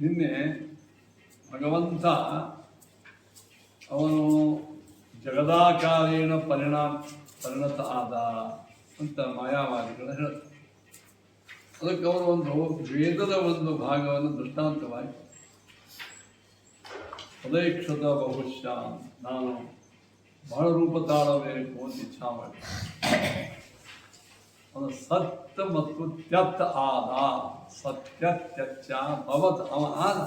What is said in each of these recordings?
ನಿನ್ನೆ ಭಗವಂತ ಅವನು ಜಗದಾಕಾರೇಣ ಪರಿಣತ ಆದ ಅಂತ ಮಾಯಾವಾದಿಗಳು ಹೇಳ್ತಾರೆ. ಅದಕ್ಕೆ ಅವರು ಒಂದು ವೇದದ ಒಂದು ಭಾಗವನ್ನು ದೃಷ್ಟಾಂತವಾಗಿ ಪದೈಕ್ಷತ ಬಹುಶ್ಯ ನಾನು ಬಹಳ ರೂಪ ತಾಳಬೇಕು ಅಂತ ಇಚ್ಛಾ ಮಾಡಿ ಅವನು ಸತ್ಯ ಮತ್ತು ತ್ಯತ್ ಆದ. ಸತ್ಯ ತ್ಯಚ್ಚ ಭವತ್ ಅವ ಆದ.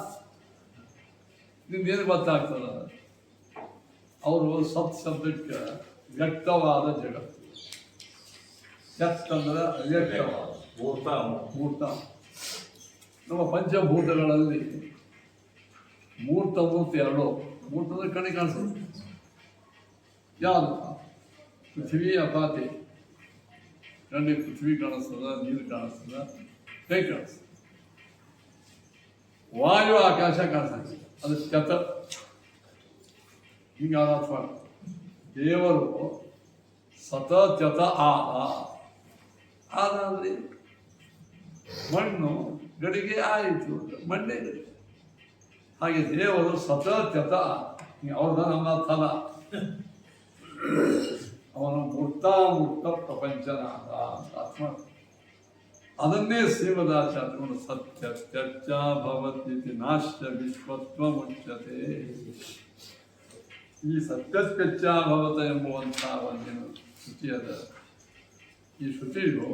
ನಿಮ್ದೇನು ಗೊತ್ತಾಗ್ತದ? ಅವರು ಸತ್ ಶಬ್ದಕ್ಕೆ ವ್ಯಕ್ತವಾದ ಜಗತ್ತು, ತ್ಯತ್ ಅಂದ್ರೆ ಅವ್ಯಕ್ತವಾದ ಮೂರ್ತ. ನಮ್ಮ ಪಂಚಭೂತಗಳಲ್ಲಿ ಮೂರ್ತ ಎರಡು. ಮೂರ್ತ ಅಂದ್ರೆ ಕಣ್ಣಿ ಕಾಣಿಸ್ತದೆ. ಯಾವುದು? ಪೃಥ್ವಿ ಅಪಾತಿ. ಕಣ್ಣಿಗೆ ಪೃಥ್ವಿ ಕಾಣಿಸ್ತದ, ನೀರು ಕಾಣಿಸ್ತದ, ಕೈ ಕಾಣಿಸ್ತದೆ. ವಾಯು ಆಕಾಶ ಕಾಣಿಸ್ತದೆ, ಅದು ತ್ಯತ. ಹಿಂಗ ಅಥವಾ ದೇವರು ಸತತ್ಯತ ಆದ ಅಂದ್ರೆ ಮಣ್ಣು ಗಡಿಗೆ ಆಯಿತು, ಮಣ್ಣೆ ಗಡಿಗೆ. ಹಾಗೆ ದೇವರು ಸತತ್ಯತ ಅವ್ರದ ನಮ್ಮ ತಲ. ಅವನು ಮೂರ್ತಾಮೂರ್ತ ಪ್ರಪಂಚನಾದ ಅಂತ ಅರ್ಥ. ಅದನ್ನೇ ಶ್ರೀಮದಾಚಾರ್ಯರು ಸತ್ಯ ತ್ಯಚ್ಚ ಭವತಿ ನಾಶ್ಯ ವಿಶ್ವತ್ವ ಮುಚ್ಯತೆ. ಈ ಸತ್ಯತ್ಯಚ್ಚ ಭವತ ಎಂಬುವಂತಹ ಒಂದಿನ ಶ್ರುತಿಯದ ಈ ಶ್ರುತಿಯು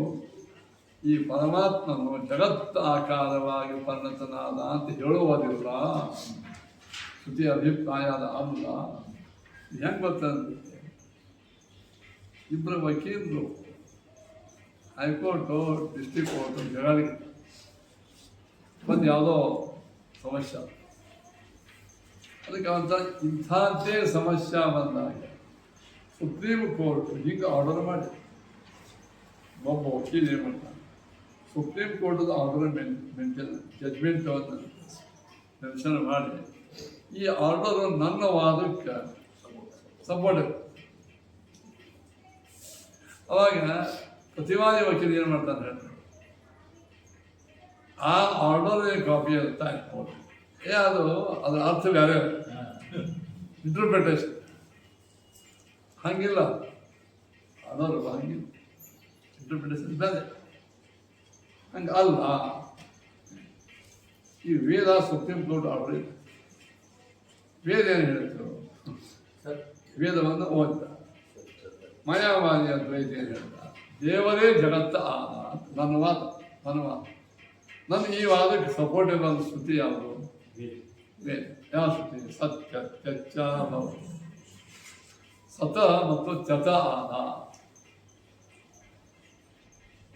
ಈ ಪರಮಾತ್ಮನು ಜಗತ್ ಆಕಾರವಾಗಿ ಪರಿಣತನಾದ ಅಂತ ಹೇಳುವುದಿಲ್ಲ. ಶ್ರುತಿ ಅಭಿಪ್ರಾಯ ಅಲ್ಲ. ಹೆಂಗೆ ಗೊತ್ತಂದ್ರೆ, ಇಬ್ಬರು ವಕೀಲರು ಹೈಕೋರ್ಟು ಡಿಸ್ಟ್ರಿಕ್ಟ್ ಕೋರ್ಟು ಜಗಳ ಬಂದು ಯಾವುದೋ ಸಮಸ್ಯೆ, ಅದಕ್ಕೆ ಅಂತ ಇಂಥದ್ದೇ ಸಮಸ್ಯೆ ಬಂದಾಗ ಸುಪ್ರೀಂ ಕೋರ್ಟ್ ಹಿಂಗೆ ಆರ್ಡರ್ ಮಾಡಿ ಒಬ್ಬ ವಕೀಲ ಏನು ಮಾಡ್ತಾನೆ, ಸುಪ್ರೀಂ ಕೋರ್ಟದ ಆರ್ಡರ್ ಜಡ್ಜ್ಮೆಂಟ್ ಮೆನ್ಷನ್ ಮಾಡಿ ಈ ಆರ್ಡರ್ ನನ್ನ ವಾದಕ್ಕೆ ಸಪೋರ್ಟ್. ಅವಾಗ ಪ್ರತಿವಾದಿ ವಕೀಲ ಏನು ಮಾಡ್ತಾನೆ ಹೇಳ್ತಾರೆ, ಆ ಆರ್ಡರ್ ಕಾಪಿ ಅಂತ ಹಾಕ್ಬೋದು. ಅದು ಅದರ ಅರ್ಥ ಬೇರೆ, ಇಂಟರ್ಪ್ರಿಟೇಷನ್ ಹಂಗಿಲ್ಲ. ಆರ್ಡರ್ ಹಂಗಿಲ್ಲ, ಇಂಟರ್ಪ್ರಿಟೇಷನ್ ಬೇರೆ. ಹಂಗೆ ಅಲ್ಲ. ಈ ವೇದ ಸುಪ್ರೀಂ ಕೋರ್ಟ್ ಆರ್ಡರ್ ಇದೆ. ವೇದ ಏನು ಹೇಳ್ತು? ವೇದವನ್ನು ಓದ್ತ. ಮಾಯಾವಾದಿ ಅದ್ವೈತ ಏನು ಹೇಳ್ತ? ದೇವರೇ ಜಗತ್ತ ಆದ. ನನ್ನ ವಾದ ನನ್ನ ಈ ವಾದಕ್ಕೆ ಸಪೋರ್ಟ್ ಇರೋ ಶ್ರುತಿ ಯಾವುದು? ವೇದ. ಯಾವ ಶ್ರುತಿ? ಸತ್ಯ ತ್ಯಚ್ಚ ಭವತಿ. ಸತ ಮತ್ತು ತ್ಯತ ಆದ.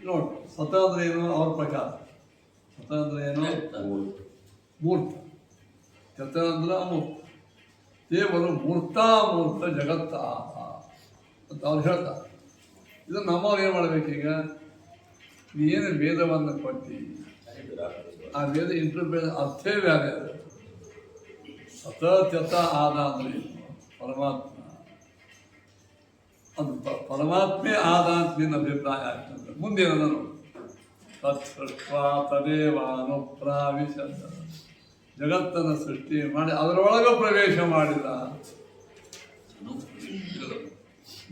ನೋಡಿ, ಸತ ಅಂದ್ರೆ ಏನು? ಅವ್ರ ಪ್ರಕಾರ ಸತ ಅಂದ್ರೆ ಏನು? ಮೂರ್ತ. ತ್ಯತ ಅಂದ್ರೆ ಅಮೂರ್ತ. ದೇವರು ಮೂರ್ತಾಮೂರ್ತ ಜಗತ್ತ ಆದ ಅಂತ ಅವ್ರು ಹೇಳ್ತಾರೆ. ಇದನ್ನು ನಮ್ಮವ್ರು ಏನು ಮಾಡ್ಬೇಕೀಗ? ನೀನು ವೇದವನ್ನು ಕೊಟ್ಟು ಆ ವೇದ ಇಂಟರ್ಪ್ರಿಟೇಷನ್ ಅರ್ಥೇ ಬೇರೆ. ಸತತ್ಯತ ಆದ ಅಂದ್ರೆ ಪರಮಾತ್ಮ, ಅದು ಪರಮಾತ್ಮೆ ಆದ ಅಂತ ನಿನ್ನ ಅಭಿಪ್ರಾಯ ಆಗ್ತದೆ. ಮುಂದೇನ ತದೇವಾನುಪ್ರಾವಿಶದ. ಜಗತ್ತನ್ನು ಸೃಷ್ಟಿ ಮಾಡಿ ಅದರೊಳಗೆ ಪ್ರವೇಶ ಮಾಡಿದ.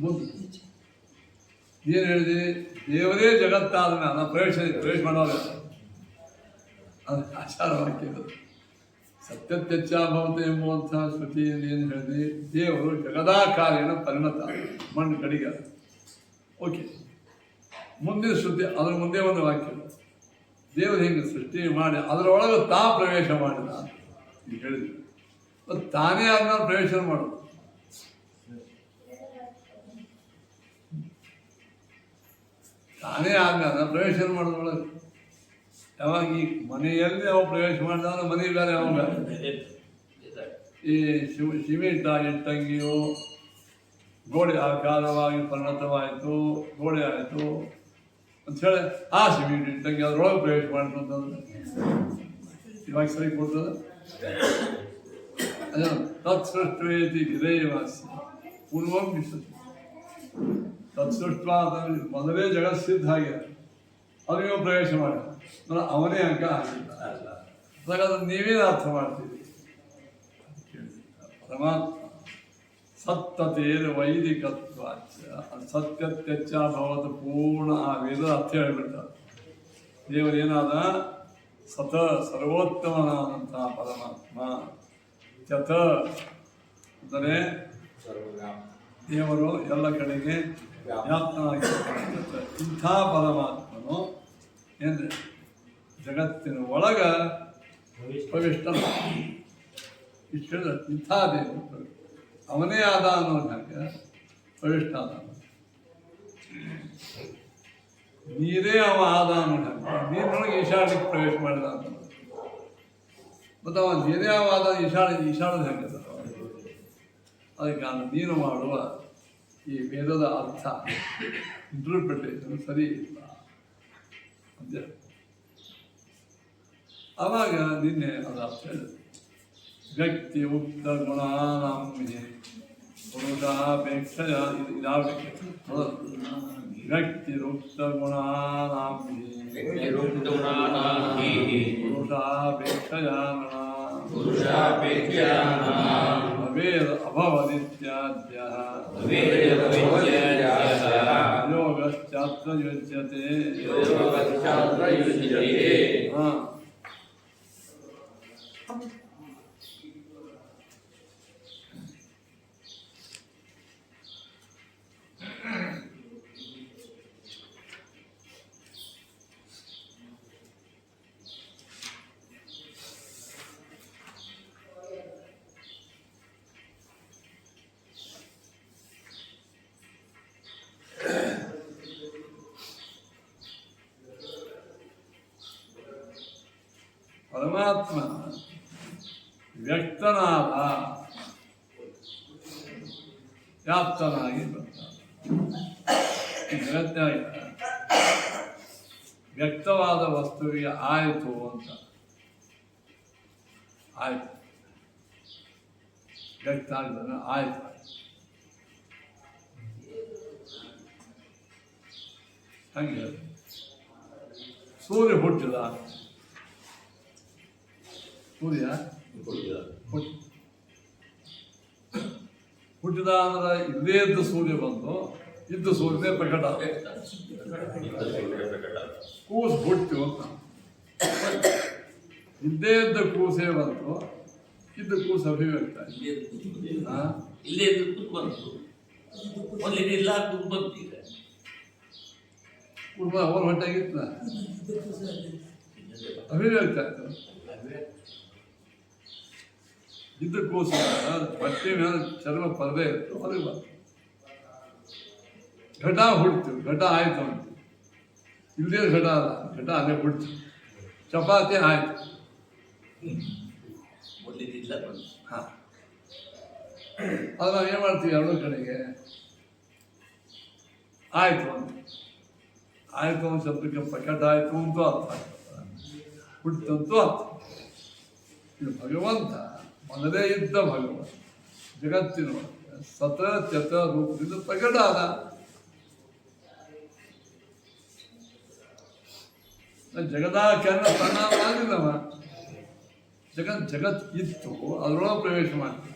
ಮುಂದೆ ಏನು ಹೇಳಿದೆ? ದೇವರೇ ಜಗತ್ತಾದ ಮೇಲೆ ಪ್ರವೇಶ ಮಾಡೋಲ್ಲ. ಅದು ಆಚಾರ ವಾಕ್ಯಗಳು. ಸತ್ಯತ್ಯಚ್ಚ ಭವತಿ ಎಂಬುವಂತಹ ಶ್ರುತಿಯಲ್ಲಿ ಏನು ಹೇಳಿದೆ? ದೇವರು ಜಗದಾಕಾರೇಣ ಪರಿಣತ, ಮಣ್ಣು ಕಡಿಗೆ. ಓಕೆ, ಮುಂದಿನ ಶ್ರುತಿ ಅದರ ಮುಂದೆ ಒಂದು ವಾಕ್ಯ, ದೇವರು ಹಿಂಗೆ ಸೃಷ್ಟಿ ಮಾಡಿ ಅದರೊಳಗೆ ತಾ ಪ್ರವೇಶ ಮಾಡಿದ ಅಂತ ಹೇಳಿದ್ವಿ. ಮತ್ತು ತಾನೇ ಆದ್ಮೇಲೆ ಪ್ರವೇಶ ಮಾಡೋದು. ತಾನೇ ಆದ್ಮೇಲೆ ಪ್ರವೇಶ ಮಾಡೋದ್ರೊಳಗೆ ಯಾವಾಗ ಈ ಮನೆಯಲ್ಲಿ ಅವ ಪ್ರವೇಶ ಮಾಡಿದಾಗ ಮನೆ ಬೇರೆ ಅವಾಗ ಈ ಸಿಮೆಂಟ್ ಇಟ್ಟಂಗಿಯೋ ಗೋಡೆ ಆಕಾರವಾಗಿ ಪರಿಣತವಾಯಿತು, ಗೋಡೆ ಆಯಿತು ಅಂಥೇಳಿ ಆ ಸಿಮೆಂಟ್ ಇಟ್ಟಂಗಿ ಅದ್ರೊಳಗೆ ಪ್ರವೇಶ ಮಾಡಿತು ಅಂತಂದ್ರೆ ಇವಾಗ ಸರಿ ಕೊಡ್ತದೆ. ಅದ ತತ್ಸೃಷ್ಟಿ ಗಿರೇವಾಸಿ ಪೂರ್ವಂ ವಿಶ್ವಸಿ. ತತ್ಸೃಷ್ಟ ಮೊದಲೇ ಜಗತ್ ಸಿದ್ಧ ಆಗಿದೆ, ಅದಕ್ಕೆ ಪ್ರವೇಶ ಮಾಡಿದ. ಅವನೇ ಅಂಕ ಆಗಿಲ್ಲ. ಅದನ್ನು ನೀವೇನು ಅರ್ಥ ಮಾಡ್ತೀರಿ? ಪರಮಾತ್ಮ ಸತ್ತತೇನು ವೈದಿಕತ್ವ ಸತ್ಯತ್ಯಚ್ಚ ಭವತ್ ಪೂರ್ಣ ಆ ವೇದ ಅರ್ಥ ಹೇಳಿಬಿಡ್ತಾರೆ. ದೇವರೇನಾದ ಸತ ಸರ್ವೋತ್ತಮನಾದಂತಹ ಪರಮಾತ್ಮ. ತ್ಯತ ಅಂದರೆ ದೇವರು ಎಲ್ಲ ಕಡೆಗೆ ವ್ಯಾಪ್ತನಾಗಿರ್ತಾನೆ. ಇಂಥ ಪರಮಾತ್ಮನು ಏನು ಜಗತ್ತಿನ ಒಳಗ ಪ್ರವಿಷ್ಟ ಇಷ್ಟು ಇಂಥ ದೇವರು ಅವನೇ ಆದ ಅನ್ನೋದು ಹಾಗೆ ಪ್ರವಿಷ್ಟ ಆದ. ನೀರೇ ಅವ ಆದ ಅನ್ನೋದು ಹಾಗೆ ನೀರಿನೊಳಗೆ ಈಶಾಡಕ್ಕೆ ಪ್ರವೇಶ ಮಾಡಿದ ಅಂತ. ಮತ್ತು ಅವ ನೀರೇ ಅವ ಆದ ಈಶಾಡದ ಹಾಗೆ ಅದಕ್ಕೆ ನಾನು ನೀನು ಮಾಡುವ ಈ ವೇದದ ಅರ್ಥ ಇಂಟರ್ಪ್ರಿಟೇಷನ್ ಸರಿ ಇಲ್ಲ ಅಂತ. ಆವಾಗ ನಿನ್ನೆ ಅದು ಅರ್ಥ ಹೇಳಿದೆ. ವ್ಯಕ್ತಿ ಉಕ್ತ ಗುಣಾನಾಮಿ ಪುರುಷಾಪೇಕ್ಷೆಯ ವ್ಯಕ್ತಿ ಉಕ್ತ ಗುಣಾನಾಮಿ ಪುರುಷಾಪೇಕ್ಷೆಯ ಅವೇದ ಅಭವದಿತ್ಯಾದ್ಯ ಯೋಗಶ್ಚಾತ್ರ ಯುಜ್ಯತೆ. ಪರಮಾತ್ಮ ವ್ಯಕ್ತನಾದ ವ್ಯಾಪ್ತನಾಗಿ ಬರ್ತಾನೆ. ಜಗತ್ತಾಗ ವ್ಯಕ್ತವಾದ ವಸ್ತುವಿಗೆ ಆಯಿತು ಅಂತ ಆಯ್ತು, ವ್ಯಕ್ತ ಆಗಿದ್ದಾನೆ ಆಯ್ತು. ಹಂಗೆ ಸೂರ್ಯ ಹುಟ್ಟಿದ, ಸೂರ್ಯ ಹುಟ್ಟಿದ ಅಂದ್ರೆ ಇಲ್ಲೇ ಇದ್ದ ಸೂರ್ಯ ಬಂದು ಇದ್ದ ಸೂರ್ಯನೇ ಪ್ರಕಟ. ಕೂಸು ಹುಟ್ಟಿತು ಅಂತ ಇದ್ದೇ ಇದ್ದ ಕೂಸೇ ಬಂತು, ಇದ್ದ ಕೂಸು ಅಭಿವ್ಯಕ್ತ ಇಲ್ಲೇ ಬಂತು. ಕುಟುಂಬ ಅವ್ರ ಹೊಟ್ಟೆಗಿತ್ತ ಅಭಿವ್ಯಕ್ತ ಆಯ್ತು. ಇದ್ದ ಕೂಸ ಬಟ್ಟೆ ಮೇಲೆ ಚರ್ಮ ಪರದೆ ಇತ್ತು, ಹೊರಗೆ ಬಂತು. ಘಟ ಹುಡ್ತು, ಘಟ ಆಯ್ತು ಅಂತ ಇಲ್ಲದೇ ಘಟ ಅಲ್ಲ, ಘಟ ಅಲ್ಲೇ ಹುಡ್ತು. ಚಪಾತಿ ಆಯ್ತು. ಹಾಂ, ಅದು ನಾವು ಏನು ಮಾಡ್ತೀವಿ ಎರಡೂ ಕಡೆಗೆ ಆಯ್ತು ಅಂತ. ಆಯ್ತು ಒಂದು ಶಬ್ದಕ್ಕೆ ಪ್ರಕಟ ಆಯ್ತು ಅಂತೂ ಅರ್ಥ ಆಗ್ತದೆ, ಹುಟ್ಟಂತೂ ಅರ್ಥ. ಇದು ಭಗವಂತ ಮೊದಲೇ ಇದ್ದ ಭಗವಂತ ಜಗತ್ತಿನ ಸತ ತ್ಯತ ರೂಪದಿಂದ ಪ್ರಕಟ ಆದ. ಜಗದಾಖ್ಯಾನ ಪ್ರಾಣವಾಗಿಲ್ಲವ. ಜಗತ್ ಇತ್ತು, ಅದರೊಳಗೆ ಪ್ರವೇಶ ಮಾಡ್ತೀವಿ.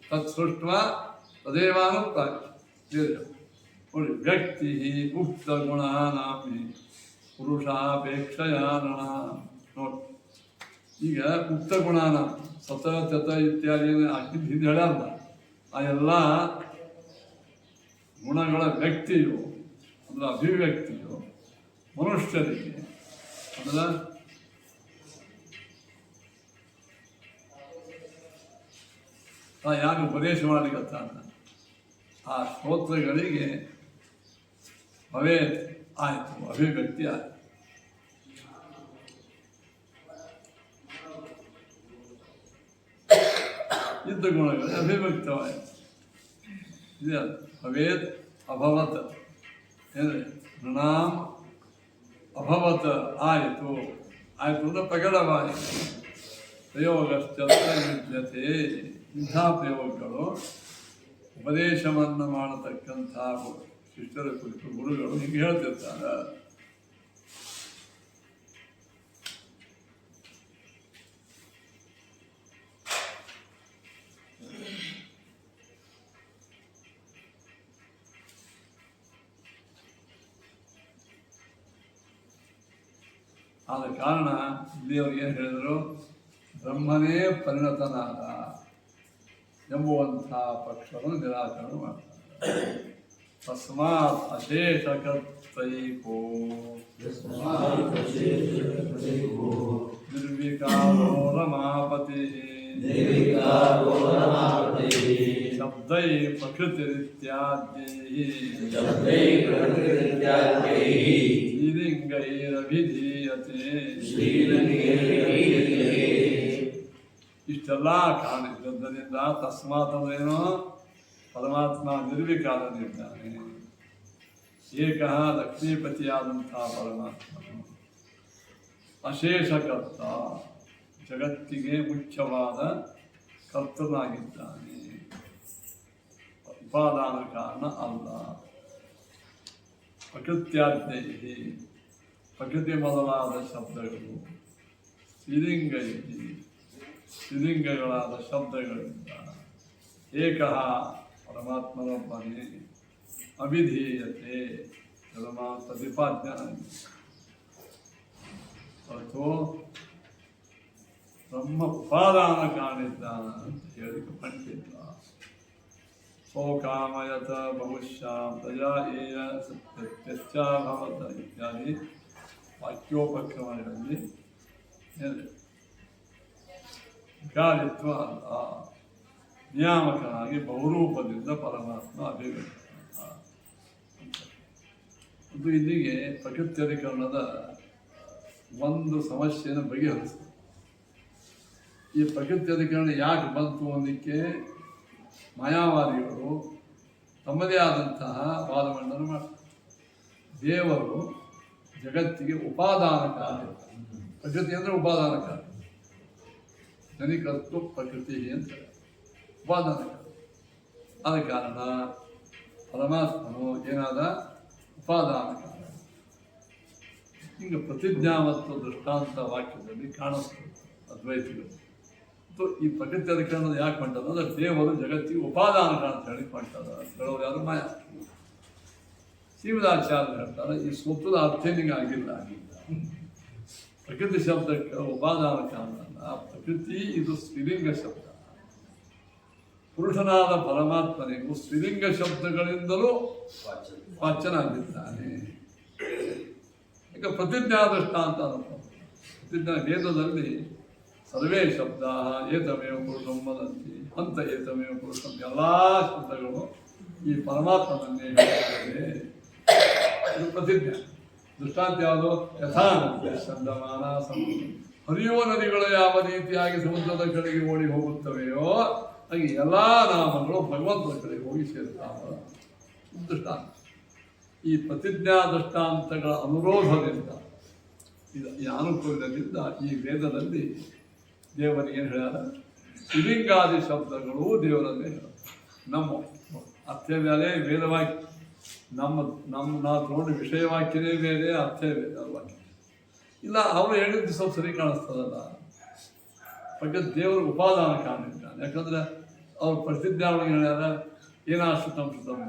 ತತ್ ಸೃಷ್ಟ ತದೇವಾನುಪ್ರಾಯ ನೋಡಿ. ವ್ಯಕ್ತಿ ಉಕ್ತ ಗುಣ ನಾಮಿ ಪುರುಷಾಪೇಕ್ಷೆಯ ನಣ. ನೋಡಿ ಈಗ ಉಕ್ತ ಗುಣಾನ ಸತ ತತ ಇತ್ಯಾದಿ ಹಾಕಿದ್ದು ಹಿಂದೆ ಹೇಳ್ಯಾರಲ್ಲ, ಆ ಎಲ್ಲ ಗುಣಗಳ ವ್ಯಕ್ತಿಯು ಅದರ ಅಭಿವ್ಯಕ್ತಿಯು ಮನುಷ್ಯರಿಗೆ ಅದರ ಯಾರು ಉಪದೇಶ ಮಾಡಲಿಕ್ಕತ್ತಾನ ಆ ಸ್ತೋತ್ರಗಳಿಗೆ ಭವೇ ಆಯಿತು, ಅಭಿವ್ಯಕ್ತಿ ಆಯಿತು. ಇದ್ದ ಗುಣಗಳೇ ಅಭಿವ್ಯಕ್ತವಾಯಿತು. ಇದೆ ಭವೇತ್ ಅಭವತ್ ಅಂದರೆ ನೃಣಾಂ ಅಭವತ್ ಆಯಿತು, ಆಯಿತು ಅಂದರೆ ಪ್ರಕಟವಾಯಿತು. ಪ್ರಯೋಗಶ್ಚತೆ ಇಂಥ ಪ್ರಯೋಗಗಳು ಉಪದೇಶವನ್ನು ಮಾಡತಕ್ಕಂಥ ಶಿಷ್ಯರ ಕುರಿತು ಗುರುಗಳು ಹೀಗೆ ಹೇಳ್ತಿರ್ತಾರೆ. ಆದ ಕಾರಣ ಇಲ್ಲಿ ಅವ್ರು ಏನು ಹೇಳಿದರು, ಬ್ರಹ್ಮನೇ ಪರಿಣತನಾದ ಎಂಬುವಂಥ ಪಕ್ಷವನ್ನು ನಿರಾಕರಣೆ ಮಾಡ್ತಾರೆ. ತಸ್ಮಾತ್ ಅಶೇಷಕರ್ತೈಕೋ ನಿರ್ವಿಕಾರೋ ರಮಾಪತಿ ಶಬ್ದೈ ಪ್ರಕೃತಿರಿತ್ಯಾದ್ಯೈ ಶ್ರೀಲಿಂಗೈರಭಿಧೀಯತೆ. ಇಷ್ಟೆಲ್ಲ ಕಾಣಿದ್ದರಿಂದ ತಸ್ಮಾತ್ ಅಂದ್ರೇನು, ಪರಮಾತ್ಮ ನಿರ್ವಿಕಾರನಿದ್ದಾನೆ. ಏಕಃ ಲಕ್ಷ್ಮೀಪತಿಯಾದಂಥ ಪರಮಾತ್ಮನು ಅಶೇಷಕರ್ತ, ಜಗತ್ತಿಗೆ ಮುಖ್ಯವಾದ ಕರ್ತನಾಗಿದ್ದಾನೆ, ಉಪಾದಾನ ಕಾರಣ ಅಲ್ಲ. ಪ್ರಕೃತ್ಯಾದ್ಯೈ, ಪ್ರಕೃತಿ ಮೊದಲಾದ ಶಬ್ದಗಳು, ಸ್ತ್ರೀಲಿಂಗೈ, ಸ್ತ್ರೀಲಿಂಗಗಳಾದ ಶಬ್ದಗಳಿಂದ ಏಕಃ ಪರಮಾತ್ಮನೊಬ್ಬನೇ ಅವಿಧೀಯತೆ ಪ್ರತಿಪಾದ್ಯನಾಗಿ ಹೊರತು ಬ್ರಹ್ಮ ಉಪಾದಾನ ಕಾಣಿದ್ದಾನ ಅಂತ ಹೇಳಿಕೆ ಪಂಡಿತ. ಸೋಕಾಮಯತ ಬಹುಶ್ಯಾಂ ಪ್ರಜಾ ಏಯ ಸತ್ಯತ್ಯಾಭವತ ಇತ್ಯಾದಿ ವಾಕ್ಯೋಪಕ್ರಮಗಳಲ್ಲಿ ವಿಕಾರಿತ್ವ ಅಲ್ಲ, ನಿಯಾಮಕನಾಗಿ ಬಹುರೂಪದಿಂದ ಪರಮಾತ್ಮ ಅಭಿವ್ಯಕ್ತ. ಅದು ಇಲ್ಲಿಗೆ ಪ್ರಕೃತ್ಯಧಿಕರಣದ ಒಂದು ಸಮಸ್ಯೆಯನ್ನು ಬಗೆಹರಿಸ್ತದೆ. ಈ ಪ್ರಕೃತ್ಯಧಿಕರಣ ಯಾಕೆ ಬಂತು ಅನ್ನೋದಕ್ಕೆ ಮಾಯಾವಾದಿಗಳು ತಮ್ಮದೇ ಆದಂತಹ ವಾದಮಂಡನ ಮಾಡ್ತಾರೆ. ದೇವರು ಜಗತ್ತಿಗೆ ಉಪಾದಾನಕಾರ, ಪ್ರಕೃತಿ ಅಂದರೆ ಉಪಾದಾನಕಾರ, ಜನಿಕತ್ವ ಪ್ರಕೃತಿ ಅಂತ ಉಪಾದಾನಕಾರ. ಆದ ಕಾರಣ ಪರಮಾತ್ಮನು ಏನಾದ ಉಪಾದಾನಕಾರ. ಈಗ ಪ್ರತಿಜ್ಞಾ ಮತ್ತು ದೃಷ್ಟಾಂತ ವಾಕ್ಯದಲ್ಲಿ ಕಾಣಿಸ್ತದೆ ಅದ್ವೈತಿಗಳು. ಮತ್ತು ಈ ಪ್ರಕೃತಿ ಅಧಿಕರಣದ ಯಾಕೆ ಮಾಡ್ತಾರೆ ಅಂದರೆ ದೇವರು ಜಗತ್ತಿಗೆ ಉಪಾದಾನ ಅಂತ ಹೇಳಿ ಮಾಡ್ತಾರೆ. ಹೇಳೋರು ಯಾರು ಮಾಯ. ಶ್ರೀಮದಾಚಾರ್ಯರು ಹೇಳ್ತಾರೆ ಈ ಸೂತ್ರದ ಅರ್ಥ ನಿಂಗೆ ಆಗಿಲ್ಲ. ಪ್ರಕೃತಿ ಶಬ್ದಕ್ಕೆ ಉಪಾದಾನ ಕಾರಣ ಅಲ್ಲ. ಪ್ರಕೃತಿ ಇದು ಸ್ತ್ರೀಲಿಂಗ ಶಬ್ದ. ಪುರುಷನಾದ ಪರಮಾತ್ಮನಿಗೂ ಸ್ತ್ರೀಲಿಂಗ ಶಬ್ದಗಳಿಂದಲೂ ವಾಚ್ಯನಾಗಿದ್ದಾನೆ. ಈಗ ಪ್ರತಿಜ್ಞಾ ದೃಷ್ಟಾಂತ ಪ್ರತಿಜ್ಞಾ ವೇದದಲ್ಲಿ ಸರ್ವೇ ಶಬ್ದ ಏತಮೇವ ಪುರುಷಂ ವದಂತಿ ಅಂತ ಏತಮೇವ ಪುರುಷಂ ಎಲ್ಲ ಶಬ್ದಗಳು ಈ ಪರಮಾತ್ಮನನ್ನೇ ಹೇಳ್ತದೆ. ಇದು ಪ್ರತಿಜ್ಞೆ. ದೃಷ್ಟಾಂತ ಯಾವುದು? ಯಥಾ ಶಬ್ದಮಾನ ಹರಿಯುವ ನದಿಗಳು ಯಾವ ರೀತಿಯಾಗಿ ಸಮುದ್ರದ ಕಡೆಗೆ ಓಡಿ ಹೋಗುತ್ತವೆಯೋ ಹಾಗೆ ಎಲ್ಲ ನಾಮಗಳು ಭಗವಂತನ ಕಡೆಗೆ ಹೋಗಿ ಸೇರುತ್ತಾವ. ದೃಷ್ಟಾಂತ. ಈ ಪ್ರತಿಜ್ಞಾ ದೃಷ್ಟಾಂತಗಳ ಅನುರೋಧದಿಂದ ಈ ಅನುಕೂಲದಿಂದ ಈ ವೇದದಲ್ಲಿ ದೇವರಿಗೆ ಏನು ಹೇಳ್ಯಾರ? ಸ್ತ್ರೀಲಿಂಗಾದಿ ಶಬ್ದಗಳು ದೇವರನ್ನೇ ಹೇಳ. ನಮ್ಮ ಅರ್ಥ ಬೇರೆ ವೇದವಾಕ್ಯ, ನಾವು ತಗೊಂಡು ವಿಷಯವಾಕ್ಯನೇ ಬೇರೆ, ಅರ್ಥ ಬೇರೆ ವಾಕ್ಯ ಇಲ್ಲ. ಅವರು ಹೇಳಿದ್ದು ಸ್ವಲ್ಪ ಸರಿ ಕಾಣಿಸ್ತದಲ್ಲ. ಬಗ್ಗೆ ದೇವರು ಉಪಾದಾನ ಕಾಣಿದ್ದಾನೆ. ಯಾಕಂದ್ರೆ ಅವ್ರು ಪ್ರತಿಜ್ಞಾ ಒಳಗೆ ಹೇಳ್ಯಾರ ಏನಾಶ್ರಿತಂ ಶ್ರುತಂ,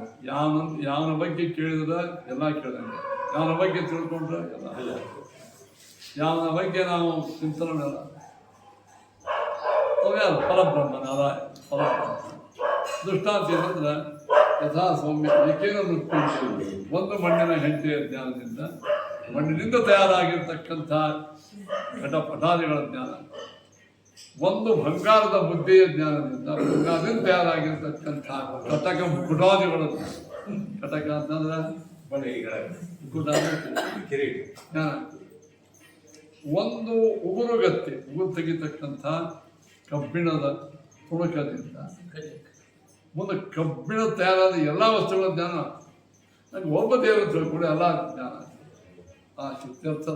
ಯಾವನ ಬಗ್ಗೆ ಕೇಳಿದ್ರೆ ಎಲ್ಲ ಕೇಳಿದಂಗೆ, ಯಾವನ ಬಗ್ಗೆ ತಿಳ್ಕೊಂಡ್ರೆ ಎಲ್ಲ, ಯಾವನ ಬಗ್ಗೆ ನಾವು ಚಿಂತನೆ ಇಲ್ಲ. ಯಾರು? ಪರಬ್ರಹ್ಮ ನಾರಾಯಣ ಪರಬ್ರಹ್ಮ. ದೃಷ್ಟಾಂತ ಏನಂದ್ರೆ ಯಥಾ ಸೌಮ್ಯ ಏಕೇನ ಮೃತ್ಯು, ಒಂದು ಮಣ್ಣಿನ ಹೆಂಟೆಯ ಜ್ಞಾನದಿಂದ, ಮಣ್ಣಿನಿಂದ ತಯಾರಾಗಿರ್ತಕ್ಕಂಥ ಘಟಪಟಾದಿಗಳ ಜ್ಞಾನ, ಒಂದು ಬಂಗಾರದ ಬುದ್ಧಿಯ ಜ್ಞಾನದಿಂದ, ಬಂಗಾರದಿಂದ ತಯಾರಾಗಿರ್ತಕ್ಕಂಥ ಕಟಕ ಕುಟಾದಿಗಳ ಕಟಕ ಅಂತಂದ್ರೆ ಜ್ಞಾನ, ಒಂದು ಉಗುರುಗತ್ತೆ ಉಗುರು ತೆಗಿತಕ್ಕಂಥ ಕಬ್ಬಿಣದ ತುಣಕದಿಂದ ಮುಂದೆ ಕಬ್ಬಿಣ ತಯಾರಾದ ಎಲ್ಲ ವಸ್ತುಗಳ ಜ್ಞಾನ. ನನಗೆ ಒಬ್ಬ ದೇವರು ತಿಳ್ಕೊಂಡು ಎಲ್ಲ ಜ್ಞಾನ ಆ ಶಕ್ತಿಯರ್ಥ.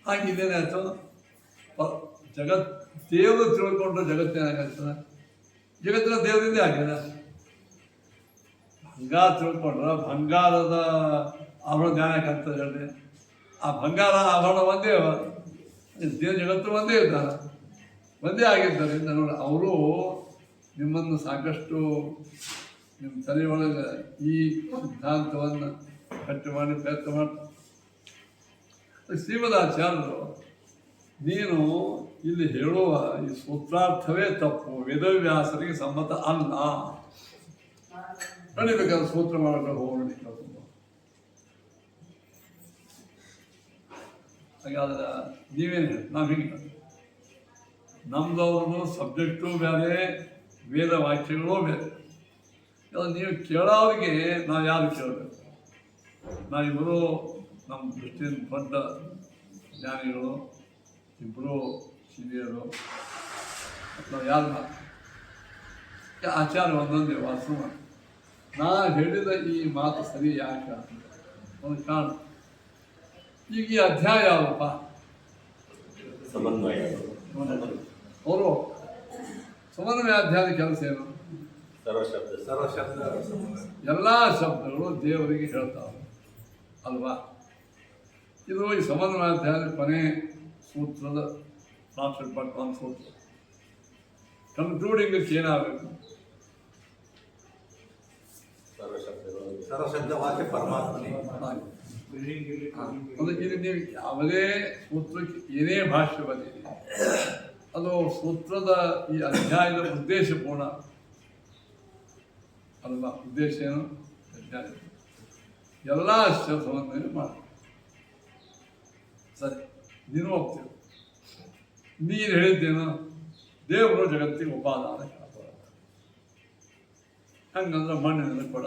ಹಾಗೆ ಇದೇನಾಯ್ತು? ದೇವರು ತಿಳ್ಕೊಂಡ್ರೆ ಜಗತ್ತೇನಾಗ್ತದೆ? ಜಗತ್ತಿನ ದೇವರಿಂದ ಆಗಿದೆ. ಬಂಗಾರ ತಿಳ್ಕೊಂಡ್ರೆ ಬಂಗಾರದ ಆಭರಣ ಜ್ಞಾನ ಯಾಕಂತ ಹೇಳಿ, ಆ ಬಂಗಾರ ಆಭರಣ ಒಂದೇ, ದೇವ ಜಗತ್ತು ಒಂದೇ ಇದ್ದಾರೆ, ಒಂದೇ ಆಗಿದ್ದರಿಂದ ನೋಡಿ ಅವರು ನಿಮ್ಮನ್ನು ಸಾಕಷ್ಟು ನಿಮ್ಮ ತಲೆಯೊಳಗೆ ಈ ಸಿದ್ಧಾಂತವನ್ನು ಕಟ್ಟು ಮಾಡಿ ಪ್ರಯತ್ನ ಮಾಡ್ತಾರೆ. ಶ್ರೀಮದಾಚಾರ್ಯರು ನೀನು ಇಲ್ಲಿ ಹೇಳುವ ಈ ಸೂತ್ರಾರ್ಥವೇ ತಪ್ಪು, ವೇದವ್ಯಾಸರಿಗೆ ಸಮ್ಮತ ಅಲ್ಲ. ನಡಿಬೇಕಾದ್ರೆ ಸೂತ್ರ ಮಾಡಕ್ಕೆ ಹೋಗೋಣ. ಹಾಗಾದ್ರೆ ನೀವೇನು ಹೇಳಿ, ನಾವು ಹಿಂಗೆ ನಮ್ದವ್ರದ್ದು ಸಬ್ಜೆಕ್ಟು ಬೇರೆ, ವೇದ ವಾಕ್ಯಗಳು ಬೇರೆ. ನೀವು ಕೇಳೋರಿಗೆ ನಾವು ಯಾರು ಕೇಳಬೇಕು? ನಾವಿಬ್ಬರು ನಮ್ಮ ದೃಷ್ಟಿಯಿಂದ ದೊಡ್ಡ ಜ್ಞಾನಿಗಳು, ಇಬ್ಬರು ಹಿರಿಯರು, ನಾವು ಯಾರು ಆಚಾರ್ಯ ಒಂದೊಂದೇ ವಾಸು. ನಾ ಹೇಳಿದ ಈ ಮಾತು ಸರಿ ಯಾಕೆ ಒಂದು ಕಾರಣ. ಈಗ ಈ ಅಧ್ಯಾಯ ಯಾವಪ್ಪ? ಸಮನ್ವಯ. ಅವರು ಸಮನ್ವಯ ಅಧ್ಯಾಯದ ಕೆಲಸ ಏನು? ಸರ್ವಶಬ್ದ ಎಲ್ಲ ಶಬ್ದಗಳು ದೇವರಿಗೆ ಹೇಳ್ತಾವೆ ಅಲ್ವಾ? ಇದು ಈ ಸಮನ್ವಯ ಅಧ್ಯಾಯದ ಕೊನೆ ಸೂತ್ರದ ಪ್ರಾಪ್ಸಲ್ಪಟ್ಟ ಒಂದು ಸೂತ್ರ. ಕನ್ಕ್ಲೂಡಿಂಗ್ ಏನಾಗಬೇಕು? ಸರ್ವಶಬ್ದ ವಾಕ್ಯ ಪರಮಾತ್ಮನೇ. ಅದು ಇಲ್ಲಿ ನೀವು ಯಾವುದೇ ಸೂತ್ರಕ್ಕೆ ಏನೇ ಭಾಷೆ ಬಂದಿದೆ, ಅದು ಸೂತ್ರದ ಈ ಅಧ್ಯಾಯದ ಉದ್ದೇಶ ಪೂರ್ಣ ಅಲ್ವಾ? ಉದ್ದೇಶ ಏನು? ಅಧ್ಯಾಯ ಎಲ್ಲ ಸಮನ್ವಯ ಮಾಡಿ ಸರಿ. ನೀನು ಹೋಗ್ತೀವಿ. ನೀನು ಹೇಳಿದ್ದೇನು? ದೇವರು ಜಗತ್ತಿಗೆ ಉಪಾದಾನ ಹಂಗಂದ್ರೆ ಮಣ್ಣಿನಿಂದ ಕೊಡ